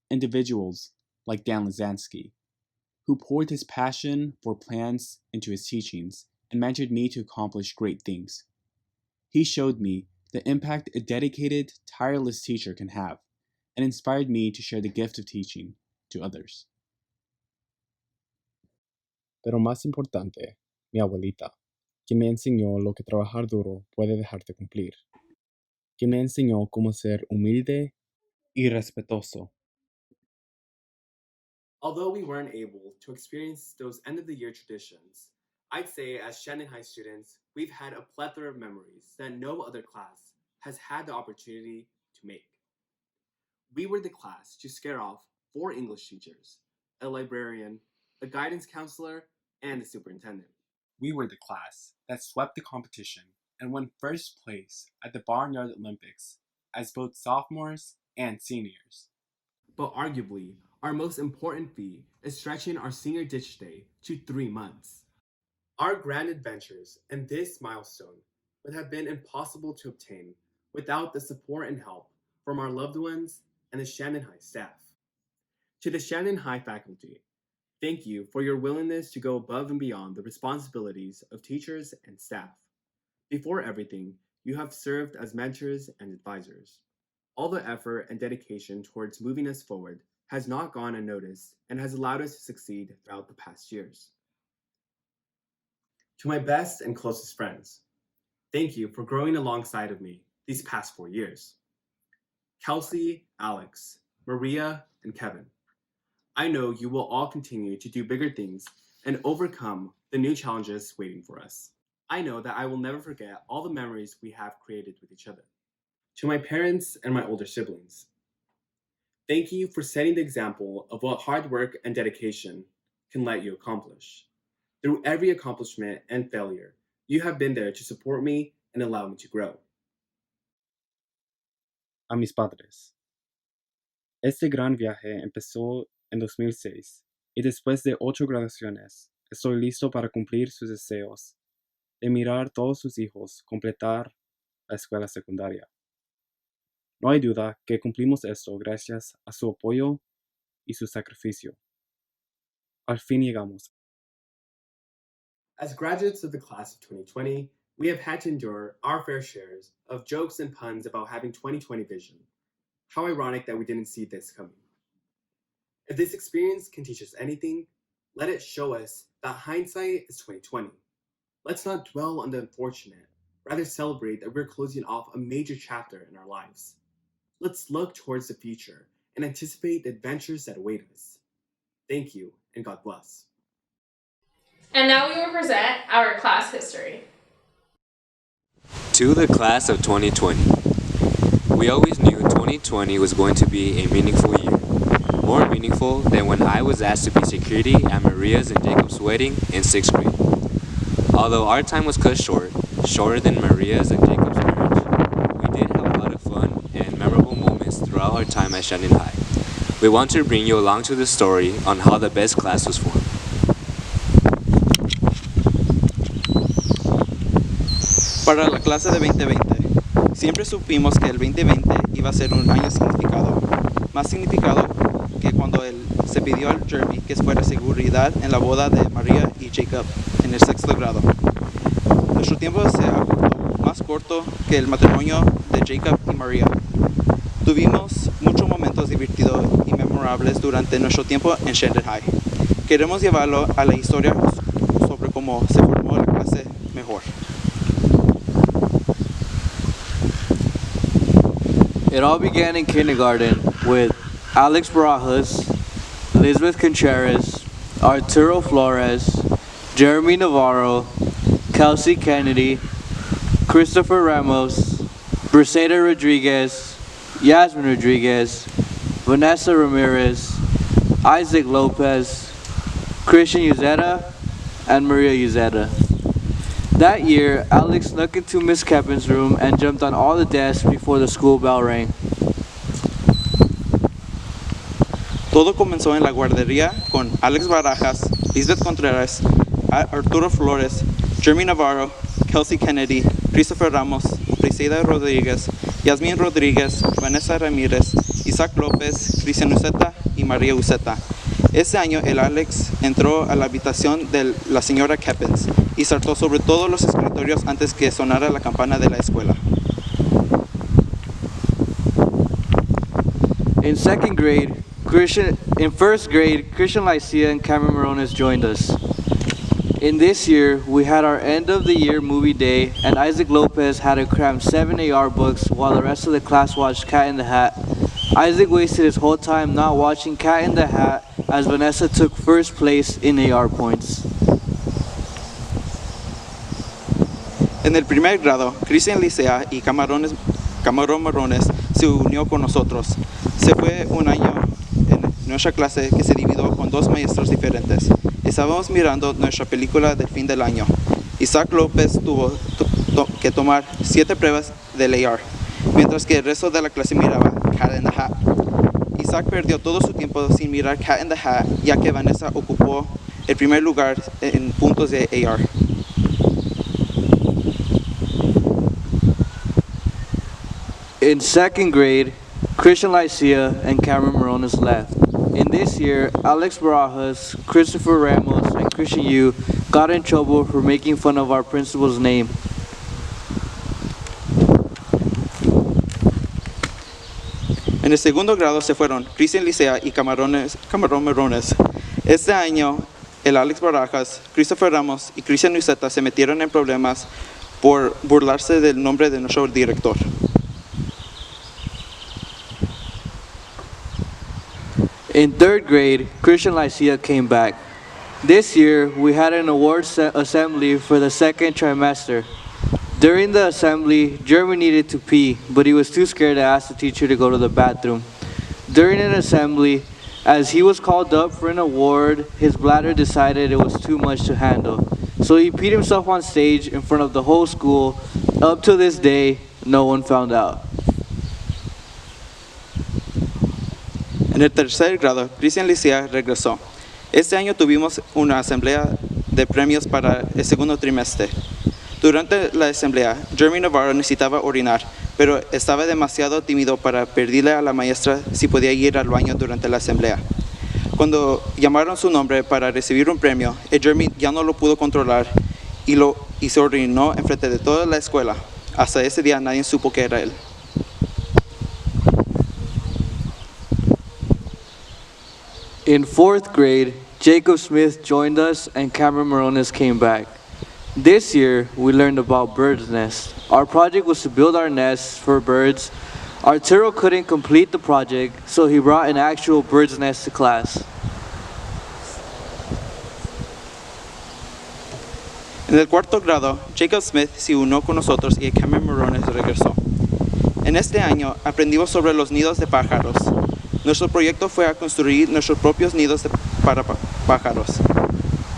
Individuals like Dan Lazansky, who poured his passion for plants into his teachings and mentored me to accomplish great things. He showed me the impact a dedicated, tireless teacher can have, and inspired me to share the gift of teaching to others. Pero más importante, mi abuelita, quien me enseñó lo que trabajar duro puede dejarte cumplir, quien me enseñó cómo ser humilde y respetuoso. Although we weren't able to experience those end-of-the-year traditions, I'd say as Shandon High students, we've had a plethora of memories that no other class has had the opportunity to make. We were the class to scare off 4 English teachers, a librarian, a guidance counselor, and a superintendent. We were the class that swept the competition and won first place at the Barnyard Olympics as both sophomores and seniors. But arguably, our most important feat is stretching our senior ditch day to 3 months. Our grand adventures and this milestone would have been impossible to obtain without the support and help from our loved ones and the Shandon High staff. To the Shandon High faculty, thank you for your willingness to go above and beyond the responsibilities of teachers and staff. Before everything, you have served as mentors and advisors. All the effort and dedication towards moving us forward has not gone unnoticed and has allowed us to succeed throughout the past years. To my best and closest friends, thank you for growing alongside of me these past 4 years. Kelsey, Alex, Maria, and Kevin, I know you will all continue to do bigger things and overcome the new challenges waiting for us. I know that I will never forget all the memories we have created with each other. To my parents and my older siblings, thank you for setting the example of what hard work and dedication can let you accomplish. Through every accomplishment and failure, you have been there to support me and allow me to grow. A mis padres. Este gran viaje empezó en 2006 y después de 8 graduaciones, estoy listo para cumplir sus deseos de mirar a todos sus hijos completar la escuela secundaria. No hay duda que cumplimos esto gracias a su apoyo y su sacrificio. Al fin llegamos. As graduates of the class of 2020, we have had to endure our fair shares of jokes and puns about having 2020 vision. How ironic that we didn't see this coming. If this experience can teach us anything, let it show us that hindsight is 2020. Let's not dwell on the unfortunate, rather celebrate that we're closing off a major chapter in our lives. Let's look towards the future and anticipate the adventures that await us. Thank you, and God bless. And now we will present our class history. To the class of 2020. We always knew 2020 was going to be a meaningful year. More meaningful than when I was asked to be security at Maria's and Jacob's wedding in 6th grade. Although our time was cut short, shorter than Maria's and Jacob's marriage, we did have a lot of fun and memorable moments throughout our time at Shandon High. We want to bring you along to the story on how the best class was formed. Para la clase de 2020, siempre supimos que el 2020 iba a ser un año significado. Más significado que cuando se pidió al Jeremy que fuera seguridad en la boda de María y Jacob en el 6º grado. Nuestro tiempo se acortó, más corto que el matrimonio de Jacob y María. Tuvimos muchos momentos divertidos y memorables durante nuestro tiempo en Shandon High. Queremos llevarlo a la historia sobre cómo se formó la clase mejor. It all began in kindergarten with Alex Barajas, Elizabeth Contreras, Arturo Flores, Jeremy Navarro, Kelsey Kennedy, Christopher Ramos, Briseida Rodriguez, Yasmin Rodriguez, Vanessa Ramirez, Isaac Lopez, Christian Uzeta, and Maria Uzeta. That year, Alex snuck into Miss Kevin's room and jumped on all the desks before the school bell rang. Todo comenzó en la guardería con Alex Barajas, Lisbeth Contreras, Arturo Flores, Jeremy Navarro, Kelsey Kennedy, Christopher Ramos, Briseida Rodriguez, Yasmin Rodriguez, Vanessa Ramírez, Isaac López, Cristian Uzeta y María Uzeta. Ese año el Alex entró a la habitación de la señora Keppens y saltó sobre todos los escritorios antes que sonara la campana de la escuela. In 2nd grade, in 1st grade, Christian Lycia and Cameron Morones joined us. In this year, we had our end of the year movie day, and Isaac Lopez had to cram 7 AR books while the rest of the class watched Cat in the Hat. Isaac wasted his whole time not watching Cat in the Hat as Vanessa took 1st place in AR points. En el primer grado, Cristian Licea y Camarón Marrones se unió con nosotros. Se fue un año en nuestra clase que se dividió con 2 maestros diferentes. Estábamos mirando nuestra película del fin del año. Isaac López tuvo que tomar 7 pruebas del AR, mientras que el resto de la clase miraba Cat in the Hat. Isaac perdió todo su tiempo sin mirar Cat in the Hat, ya que Vanessa ocupó el primer lugar en puntos de AR. In 2nd grade, Christian Lycia and Cameron Morones left. In this year, Alex Barajas, Christopher Ramos, and Christian Yu got in trouble for making fun of our principal's name. En el 2º grado se fueron Cristian Licea y Camarón Marrones. Este año, el Alex Barajas, Christopher Ramos y Cristian Uzeta se metieron en problemas por burlarse del nombre de nuestro director. In third grade, Christian Lycia came back. This year, we had an awards assembly for the second trimester. During the assembly, Jeremy needed to pee, but he was too scared to ask the teacher to go to the bathroom. During an assembly, as he was called up for an award, his bladder decided it was too much to handle. So he peed himself on stage in front of the whole school. Up to this day, no one found out. En el tercer grado, Cristian Licia regresó. Este año tuvimos una asamblea de premios para el segundo trimestre. Durante la asamblea, Jeremy Navarro necesitaba orinar, pero estaba demasiado tímido para pedirle a la maestra si podía ir al baño durante la asamblea. Cuando llamaron su nombre para recibir un premio, Jeremy ya no lo pudo controlar y se orinó enfrente de toda la escuela. Hasta ese día nadie supo que era él. In fourth grade, Jacob Smith joined us and Cameron Morones came back. This year, we learned about birds' nests. Our project was to build our nests for birds. Arturo couldn't complete the project, so he brought an actual bird's nest to class. En el cuarto grado, Jacob Smith se unió con nosotros y Cameron Morones regresó. En este año aprendimos sobre los nidos de pájaros. Nuestro proyecto fue a construir nuestros propios nidos para pájaros.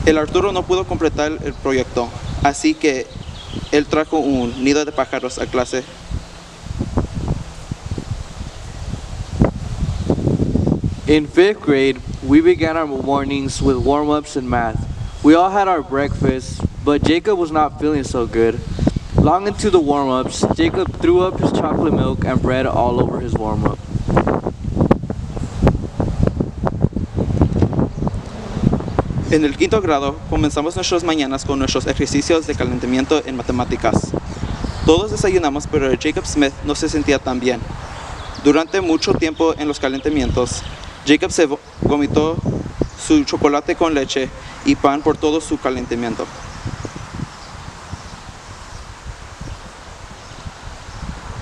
El Arturo no pudo completar el proyecto, así que él trajo un nido de pájaros a clase. In fifth grade, we began our mornings with warm-ups and math. We all had our breakfast, but Jacob was not feeling so good. Long into the warm-ups, Jacob threw up his chocolate milk and bread all over his warm-up. En el quinto grado, comenzamos nuestras mañanas con nuestros ejercicios de calentamiento en matemáticas. Todos desayunamos, pero Jacob Smith no se sentía tan bien. Durante mucho tiempo en los calentamientos, Jacob se vomitó su chocolate con leche y pan por todo su calentamiento.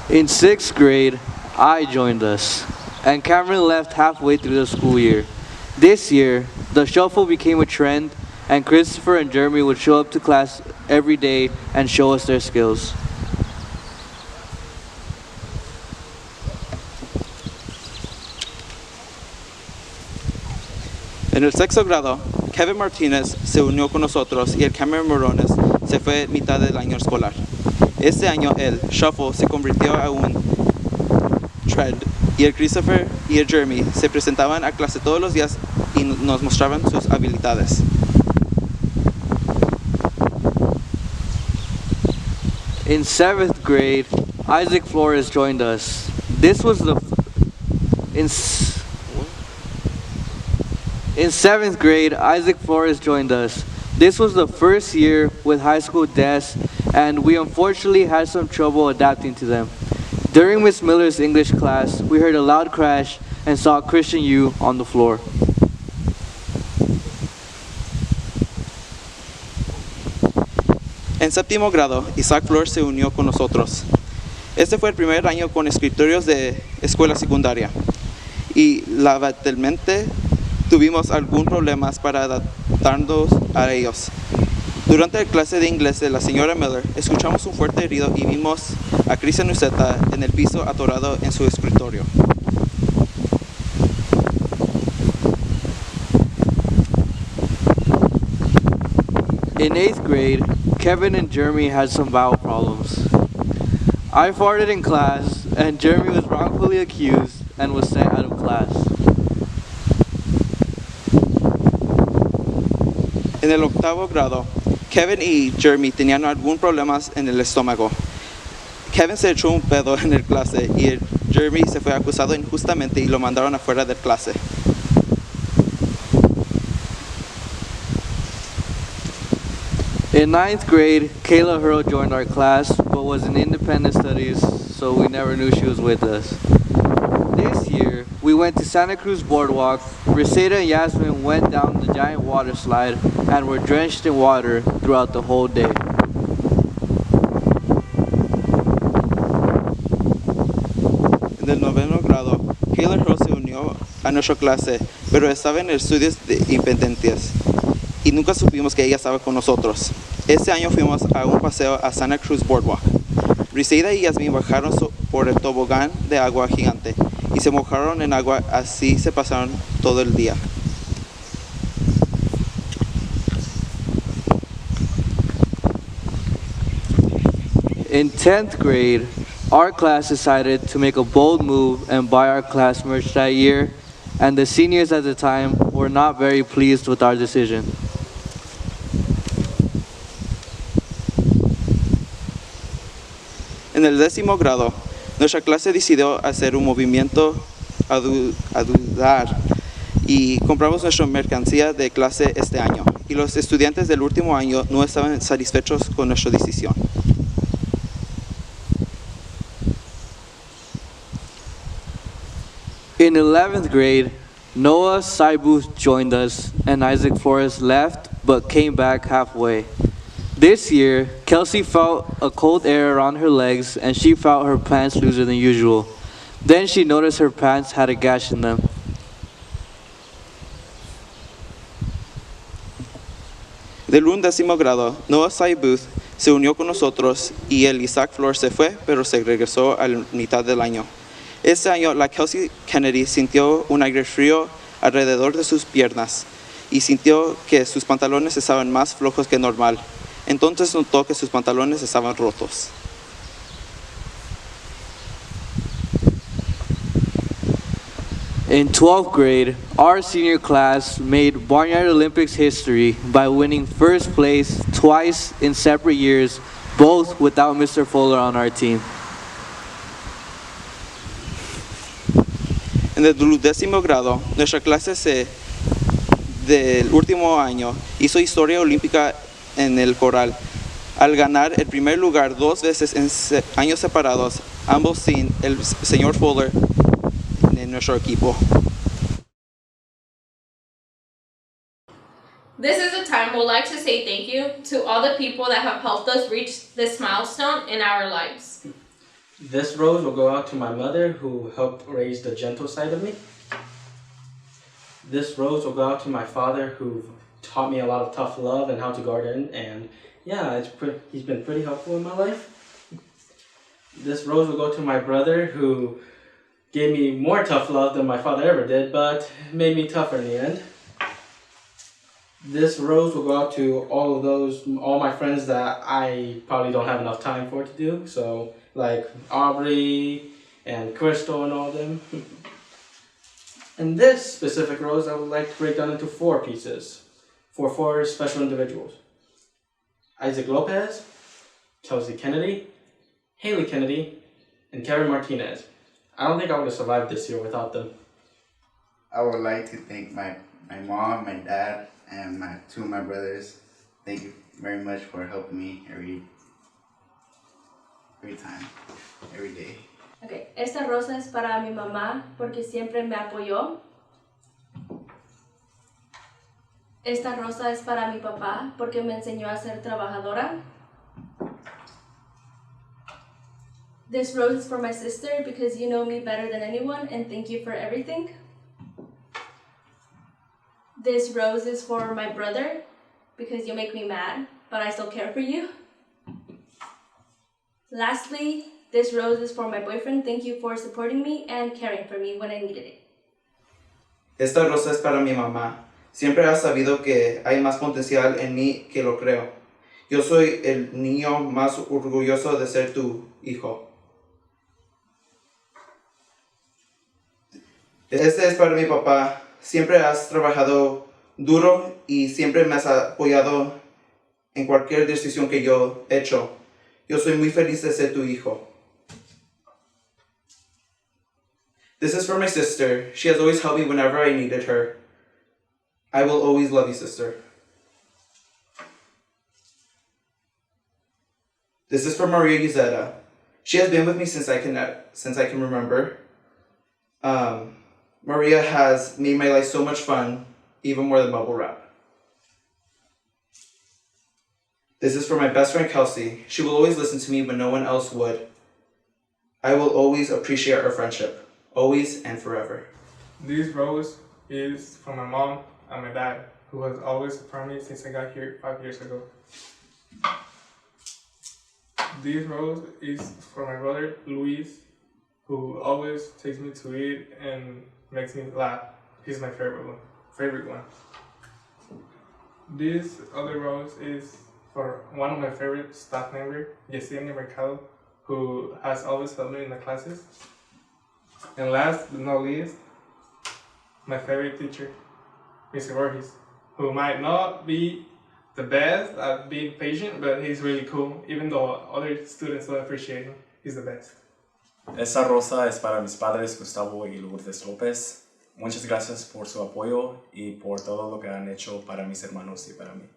In sixth grade, I joined us, and Cameron left halfway through the school year. This year, the shuffle became a trend, and Christopher and Jeremy would show up to class every day and show us their skills. En el sexto grado, Kevin Martínez se unió con nosotros y el Cameron Morones se fue mitad del año escolar. Este año el shuffle se convirtió a un trend y el Christopher y el Jeremy se presentaban a clase todos los días y nos mostraban sus habilidades. In seventh grade, Isaac Flores joined us. In seventh grade, Isaac Flores joined us. This was the first year with high school desks, and we unfortunately had some trouble adapting to them. During Miss Miller's English class, we heard a loud crash and saw Christian Yu on the floor. En séptimo grado, Isaac Flores se unió con nosotros. Este fue el primer año con escritorios de escuela secundaria y lamentablemente tuvimos algunos problemas para adaptarnos a ellos. Durante la clase de inglés de la señora Miller, escuchamos un fuerte ruido y vimos a Cristian Uceta en el piso atorado en su escritorio. In 8th grade, Kevin and Jeremy had some bowel problems. I farted in class, and Jeremy was wrongfully accused and was sent out of class. En el octavo grado, Kevin y Jeremy tenían algún problemas en el estómago. Kevin se echó un pedo en el clase y Jeremy se fue acusado injustamente y lo mandaron afuera de clase. In 9th grade, Kayla Hurl joined our class, but was in independent studies, so we never knew she was with us. This year, we went to Santa Cruz Boardwalk. Reseda and Yasmin went down the giant water slide and were drenched in water throughout the whole day. En el noveno grado, Kayla Hurl se unió a nuestra clase pero estaba en estudios de independencias y nunca supimos que ella estaba con nosotros. Este año fuimos a un paseo a Santa Cruz Boardwalk. Briseida y Yasmin bajaron por el tobogán de agua gigante y se mojaron en agua, así se pasaron todo el día. In 10th grade, our class decided to make a bold move and buy our class merch that year, and the seniors at the time were not very pleased with our decision. En el 10º grado, nuestra clase decidió hacer un movimiento a dudar y compramos nuestra mercancía de clase este año, y los estudiantes del último año no estaban satisfechos con nuestra decisión. In 11th grade, Noah Saibuth joined us and Isaac Flores left but came back halfway. This year, Kelsey felt a cold air around her legs and she felt her pants looser than usual. Then she noticed her pants had a gash in them. Del 11º grado, Noah Saibuth se unió con nosotros y el Isaac Flores se fue, pero se regresó a la mitad del año. Este año, la Kelsey Kennedy sintió un aire frío alrededor de sus piernas y sintió que sus pantalones estaban más flojos que normal. Entonces notó que sus pantalones estaban rotos. In 12th grade, our senior class made Barnyard Olympics history by winning first place twice in separate years, both without Mr. Fuller on our team. En el 10º grado, nuestra clase del último año hizo historia olímpica en el coral, al ganar el primer lugar 2 veces en años separados, ambos sin el señor Fuller en nuestro equipo. This is a time we'd like to say thank you to all the people that have helped us reach this milestone in our lives. This rose will go out to my mother, who helped raise the gentle side of me. This rose will go out to my father, who taught me a lot of tough love and how to garden, and yeah, he's been pretty helpful in my life. This rose will go to my brother, who gave me more tough love than my father ever did, but made me tougher in the end. This rose will go out to all my friends that I probably don't have enough time for to do, so like Aubrey and Crystal and all of them. And this specific rose I would like to break down into 4 pieces for 4 special individuals. Isaac Lopez, Kelsey Kennedy, Haley Kennedy, and Karen Martinez. I don't think I would have survived this year without them. I would like to thank my mom, my dad, and two of my brothers. Thank you very much for helping me every time, every day. Okay, esta rosa es para mi mamá porque siempre me apoyó. Esta rosa es para mi papá porque me enseñó a ser trabajadora. This rose is for my sister because you know me better than anyone and thank you for everything. This rose is for my brother because you make me mad, but I still care for you. Lastly, this rose is for my boyfriend. Thank you for supporting me and caring for me when I needed it. Esta rosa es para mi mamá. Siempre has sabido que hay más potencial en mí que lo creo. Yo soy el niño más orgulloso de ser tu hijo. Este es para mi papá. Siempre has trabajado duro y siempre me has apoyado en cualquier decisión que yo he hecho. Yo soy muy feliz de ser tu hijo. This is for my sister. She has always helped me whenever I needed her. I will always love you, sister. This is for Maria Guzetta. She has been with me since I can remember. Maria has made my life so much fun, even more than bubble wrap. This is for my best friend Kelsey. She will always listen to me when no one else would. I will always appreciate our friendship, always and forever. These roses is for my mom and my dad, who has always supported me since I got here 5 years ago. This rose is for my brother Luis, who always takes me to eat and makes me laugh. He's my favorite one. This other rose is for one of my favorite staff members, Yesenia Mercado, who has always helped me in the classes. And last but not least, my favorite teacher, Mr. Borges, who might not be the best at being patient, but he's really cool. Even though other students don't appreciate him, he's the best. Esta rosa es para mis padres Gustavo y Lourdes López. Muchas gracias por su apoyo y por todo lo que han hecho para mis hermanos y para mí.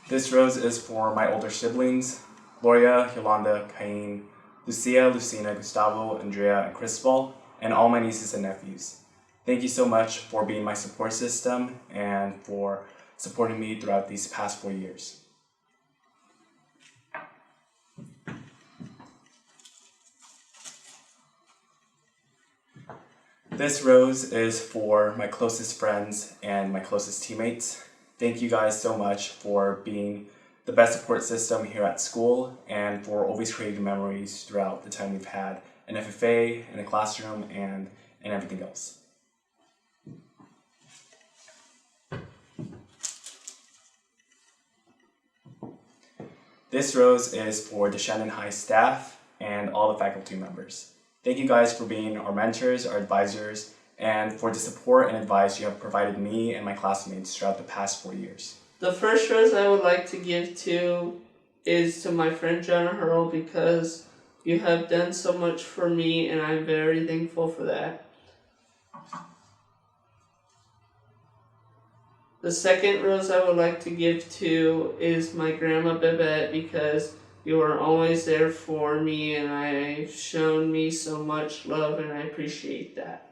This rose is for my older siblings, Gloria, Yolanda, Cain, Lucia, Lucina, Gustavo, Andrea, and Cristobal, and all my nieces and nephews. Thank you so much for being my support system and for supporting me throughout these past 4 years. This rose is for my closest friends and my closest teammates. Thank you guys so much for being the best support system here at school and for always creating memories throughout the time we've had in FFA, in the classroom, and everything else. This rose is for the Shandon High staff and all the faculty members. Thank you guys for being our mentors, our advisors, and for the support and advice you have provided me and my classmates throughout the past 4 years. The first rose I would like to give is to my friend Jonah Hurl, because you have done so much for me and I'm very thankful for that. The second rose I would like to give to is my grandma Babette, because you are always there for me and I've shown me so much love and I appreciate that.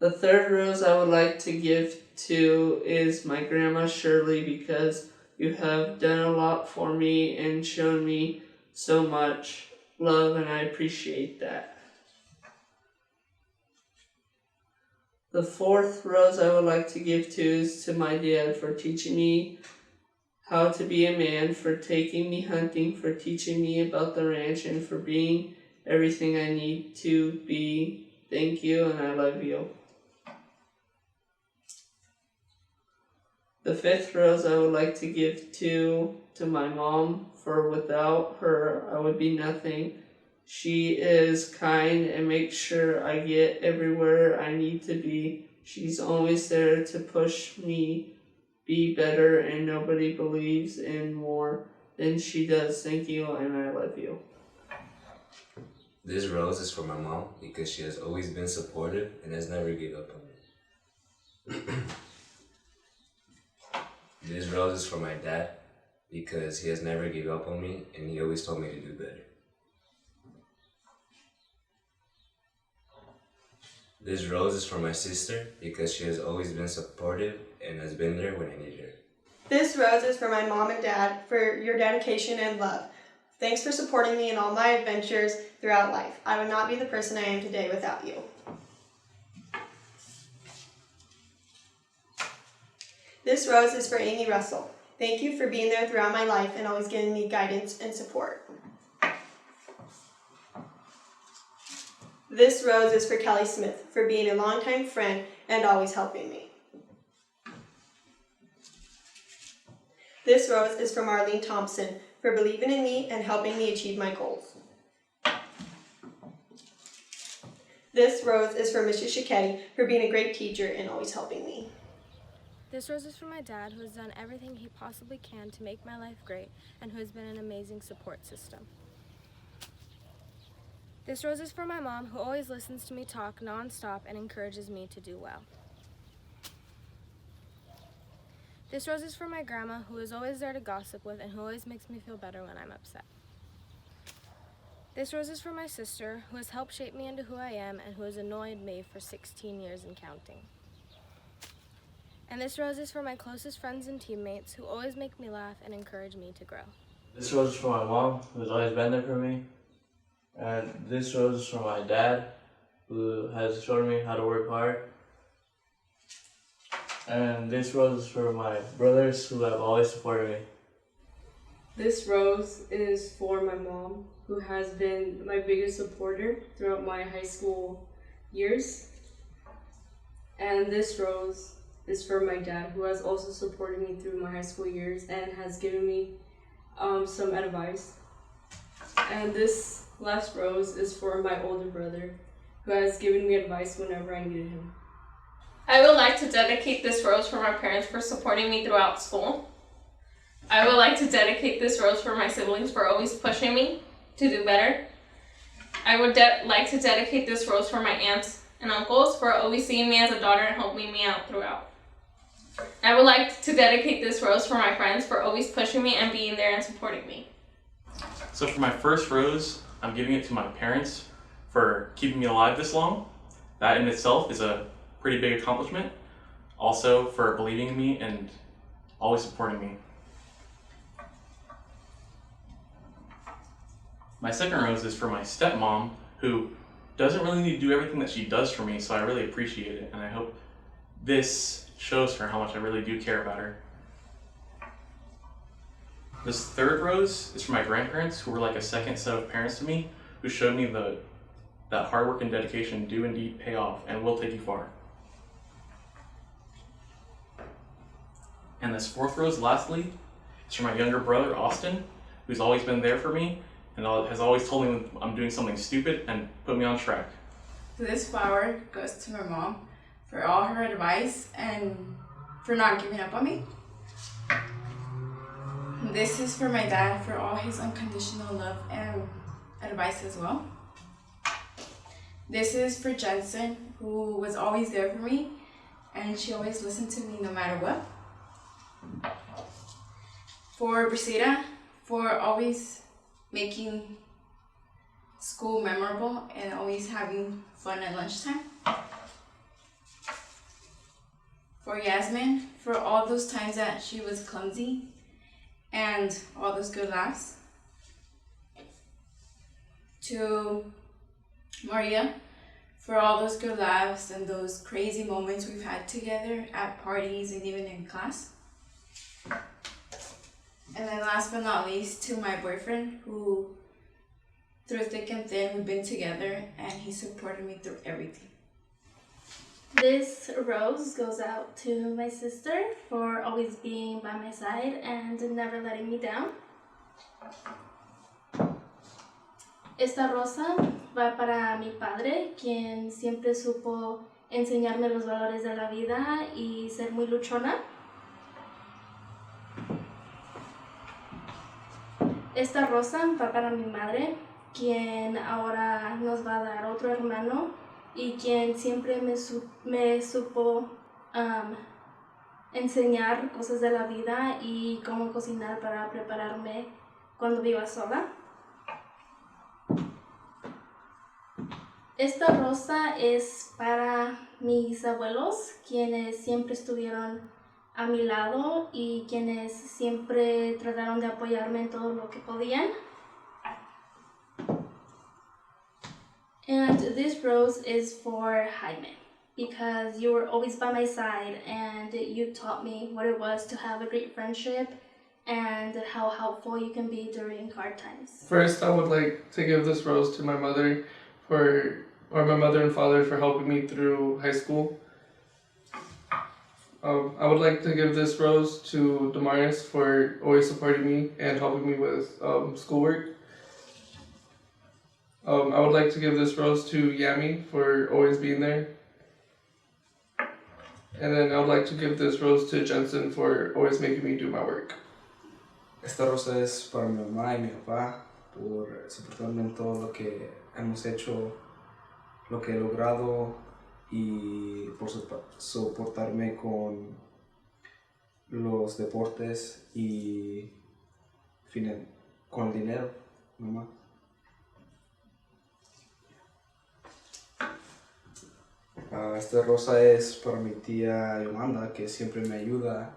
The third rose I would like to give to is my grandma Shirley, because you have done a lot for me and shown me so much love and I appreciate that. The fourth rose I would like to give to is to my dad for teaching me how to be a man, for taking me hunting, for teaching me about the ranch, and for being everything I need to be. Thank you and I love you. The fifth rose I would like to give to my mom, for without her I would be nothing. She is kind and makes sure I get everywhere I need to be. She's always there to push me be better, and nobody believes in more than she does. Thank you and I love you. This rose is for my mom because she has always been supportive and has never given up on me. This rose is for my dad because he has never given up on me and he always told me to do better. This rose is for my sister because she has always been supportive and has been there when I need her. This rose is for my mom and dad for your dedication and love. Thanks for supporting me in all my adventures throughout life. I would not be the person I am today without you. This rose is for Amy Russell. Thank you for being there throughout my life and always giving me guidance and support. This rose is for Kelly Smith for being a longtime friend and always helping me. This rose is for Marlene Thompson for believing in me and helping me achieve my goals. This rose is for Mr. Shichetti for being a great teacher and always helping me. This rose is for my dad, who has done everything he possibly can to make my life great and who has been an amazing support system. This rose is for my mom, who always listens to me talk nonstop and encourages me to do well. This rose is for my grandma, who is always there to gossip with and who always makes me feel better when I'm upset. This rose is for my sister, who has helped shape me into who I am and who has annoyed me for 16 years and counting. And this rose is for my closest friends and teammates, who always make me laugh and encourage me to grow. This rose is for my mom, who's always been there for me. And this rose is for my dad, who has shown me how to work hard. And this rose is for my brothers, who have always supported me. This rose is for my mom, who has been my biggest supporter throughout my high school years. And this rose is for my dad, who has also supported me through my high school years and has given me some advice. And this last rose is for my older brother, who has given me advice whenever I needed him. I would like to dedicate this rose for my parents for supporting me throughout school. I would like to dedicate this rose for my siblings for always pushing me to do better. I would like to dedicate this rose for my aunts and uncles for always seeing me as a daughter and helping me out throughout. I would like to dedicate this rose for my friends for always pushing me and being there and supporting me. So for my first rose, I'm giving it to my parents for keeping me alive this long. That in itself is a pretty big accomplishment. Also for believing in me and always supporting me. My second rose is for my stepmom, who doesn't really need to do everything that she does for me, so I really appreciate it, and I hope this shows her how much I really do care about her. This third rose is for my grandparents, who were like a second set of parents to me, who showed me that hard work and dedication do indeed pay off and will take you far. And this fourth rose, lastly, is for my younger brother, Austin, who's always been there for me and has always told me when I'm doing something stupid and put me on track. This flower goes to my mom for all her advice and for not giving up on me. This is for my dad for all his unconditional love and advice as well. This is for Jensen, who was always there for me and she always listened to me no matter what. For Brisita, for always making school memorable and always having fun at lunchtime. For Yasmin, for all those times that she was clumsy and all those good laughs. To Maria, for all those good laughs and those crazy moments we've had together at parties and even in class. And then last but not least, to my boyfriend, who through thick and thin, we've been together and he supported me through everything. This rose goes out to my sister for always being by my side and never letting me down. Esta rosa va para mi padre, quien siempre supo enseñarme los valores de la vida y ser muy luchona. Esta rosa va para mi madre, quien ahora nos va a dar otro hermano y quien siempre me supo enseñar cosas de la vida y cómo cocinar para prepararme cuando viva sola. Esta rosa es para mis abuelos, quienes siempre estuvieron a mi lado y quienes siempre trataron de apoyarme en todo lo que podían. And this rose is for Jaime, because you were always by my side and you taught me what it was to have a great friendship and how helpful you can be during hard times. First, I would like to give this rose to my mother my mother and father for helping me through high school. I would like to give this rose to Damaris for always supporting me and helping me with schoolwork. I would like to give this rose to Yami for always being there. And then I would like to give this rose to Jensen for always making me do my work. Esta rosa es para mi mamá y mi papá por soportarme en todo lo que hemos hecho, lo que he logrado y por soportarme con los deportes y con el dinero, mamá. Esta rosa es para mi tía Yolanda, que siempre me ayuda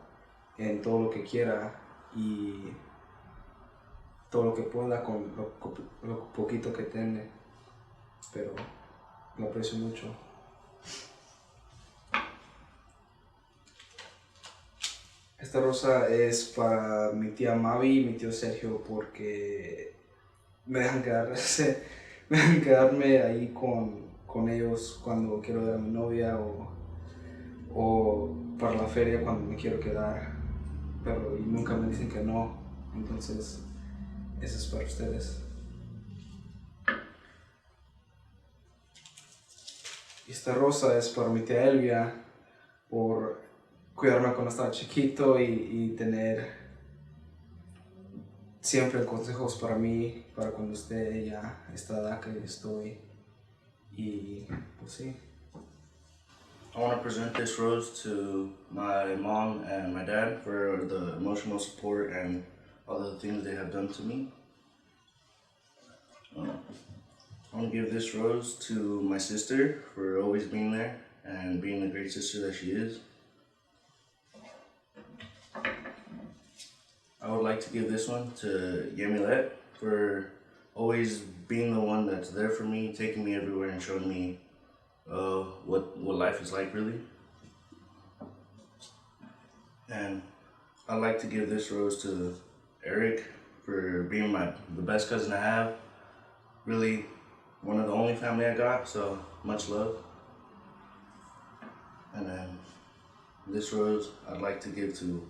en todo lo que quiera y todo lo que pueda con lo poquito que tiene, pero lo aprecio mucho. Esta rosa es para mi tía Mavi y mi tío Sergio porque me dejan quedarme ahí con ellos cuando quiero ver a mi novia o para la feria cuando me quiero quedar, pero y nunca me dicen que no, entonces eso es para ustedes. Esta rosa es para mi tía Elvia por cuidarme cuando estaba chiquito y tener siempre consejos para mí, para cuando esté ya a esta edad que estoy. Y pues sí. I want to present this rose to my mom and my dad for the emotional support and all the things they have done to me. I want to give this rose to my sister for always being there and being the great sister that she is. I would like to give this one to Yamilet for always being the one that's there for me, taking me everywhere and showing me what life is like really. And I'd like to give this rose to Eric for being the best cousin I have. Really one of the only family I got, so much love. And then this rose I'd like to give to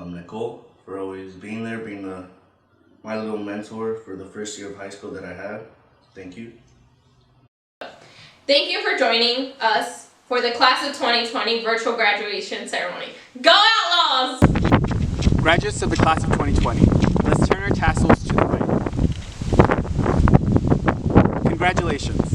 Nicole for always being there, being my little mentor for the first year of high school that I had. Thank you. Thank you for joining us for the Class of 2020 virtual graduation ceremony. Go Outlaws! Graduates of the Class of 2020, let's turn our tassels to the right. Congratulations.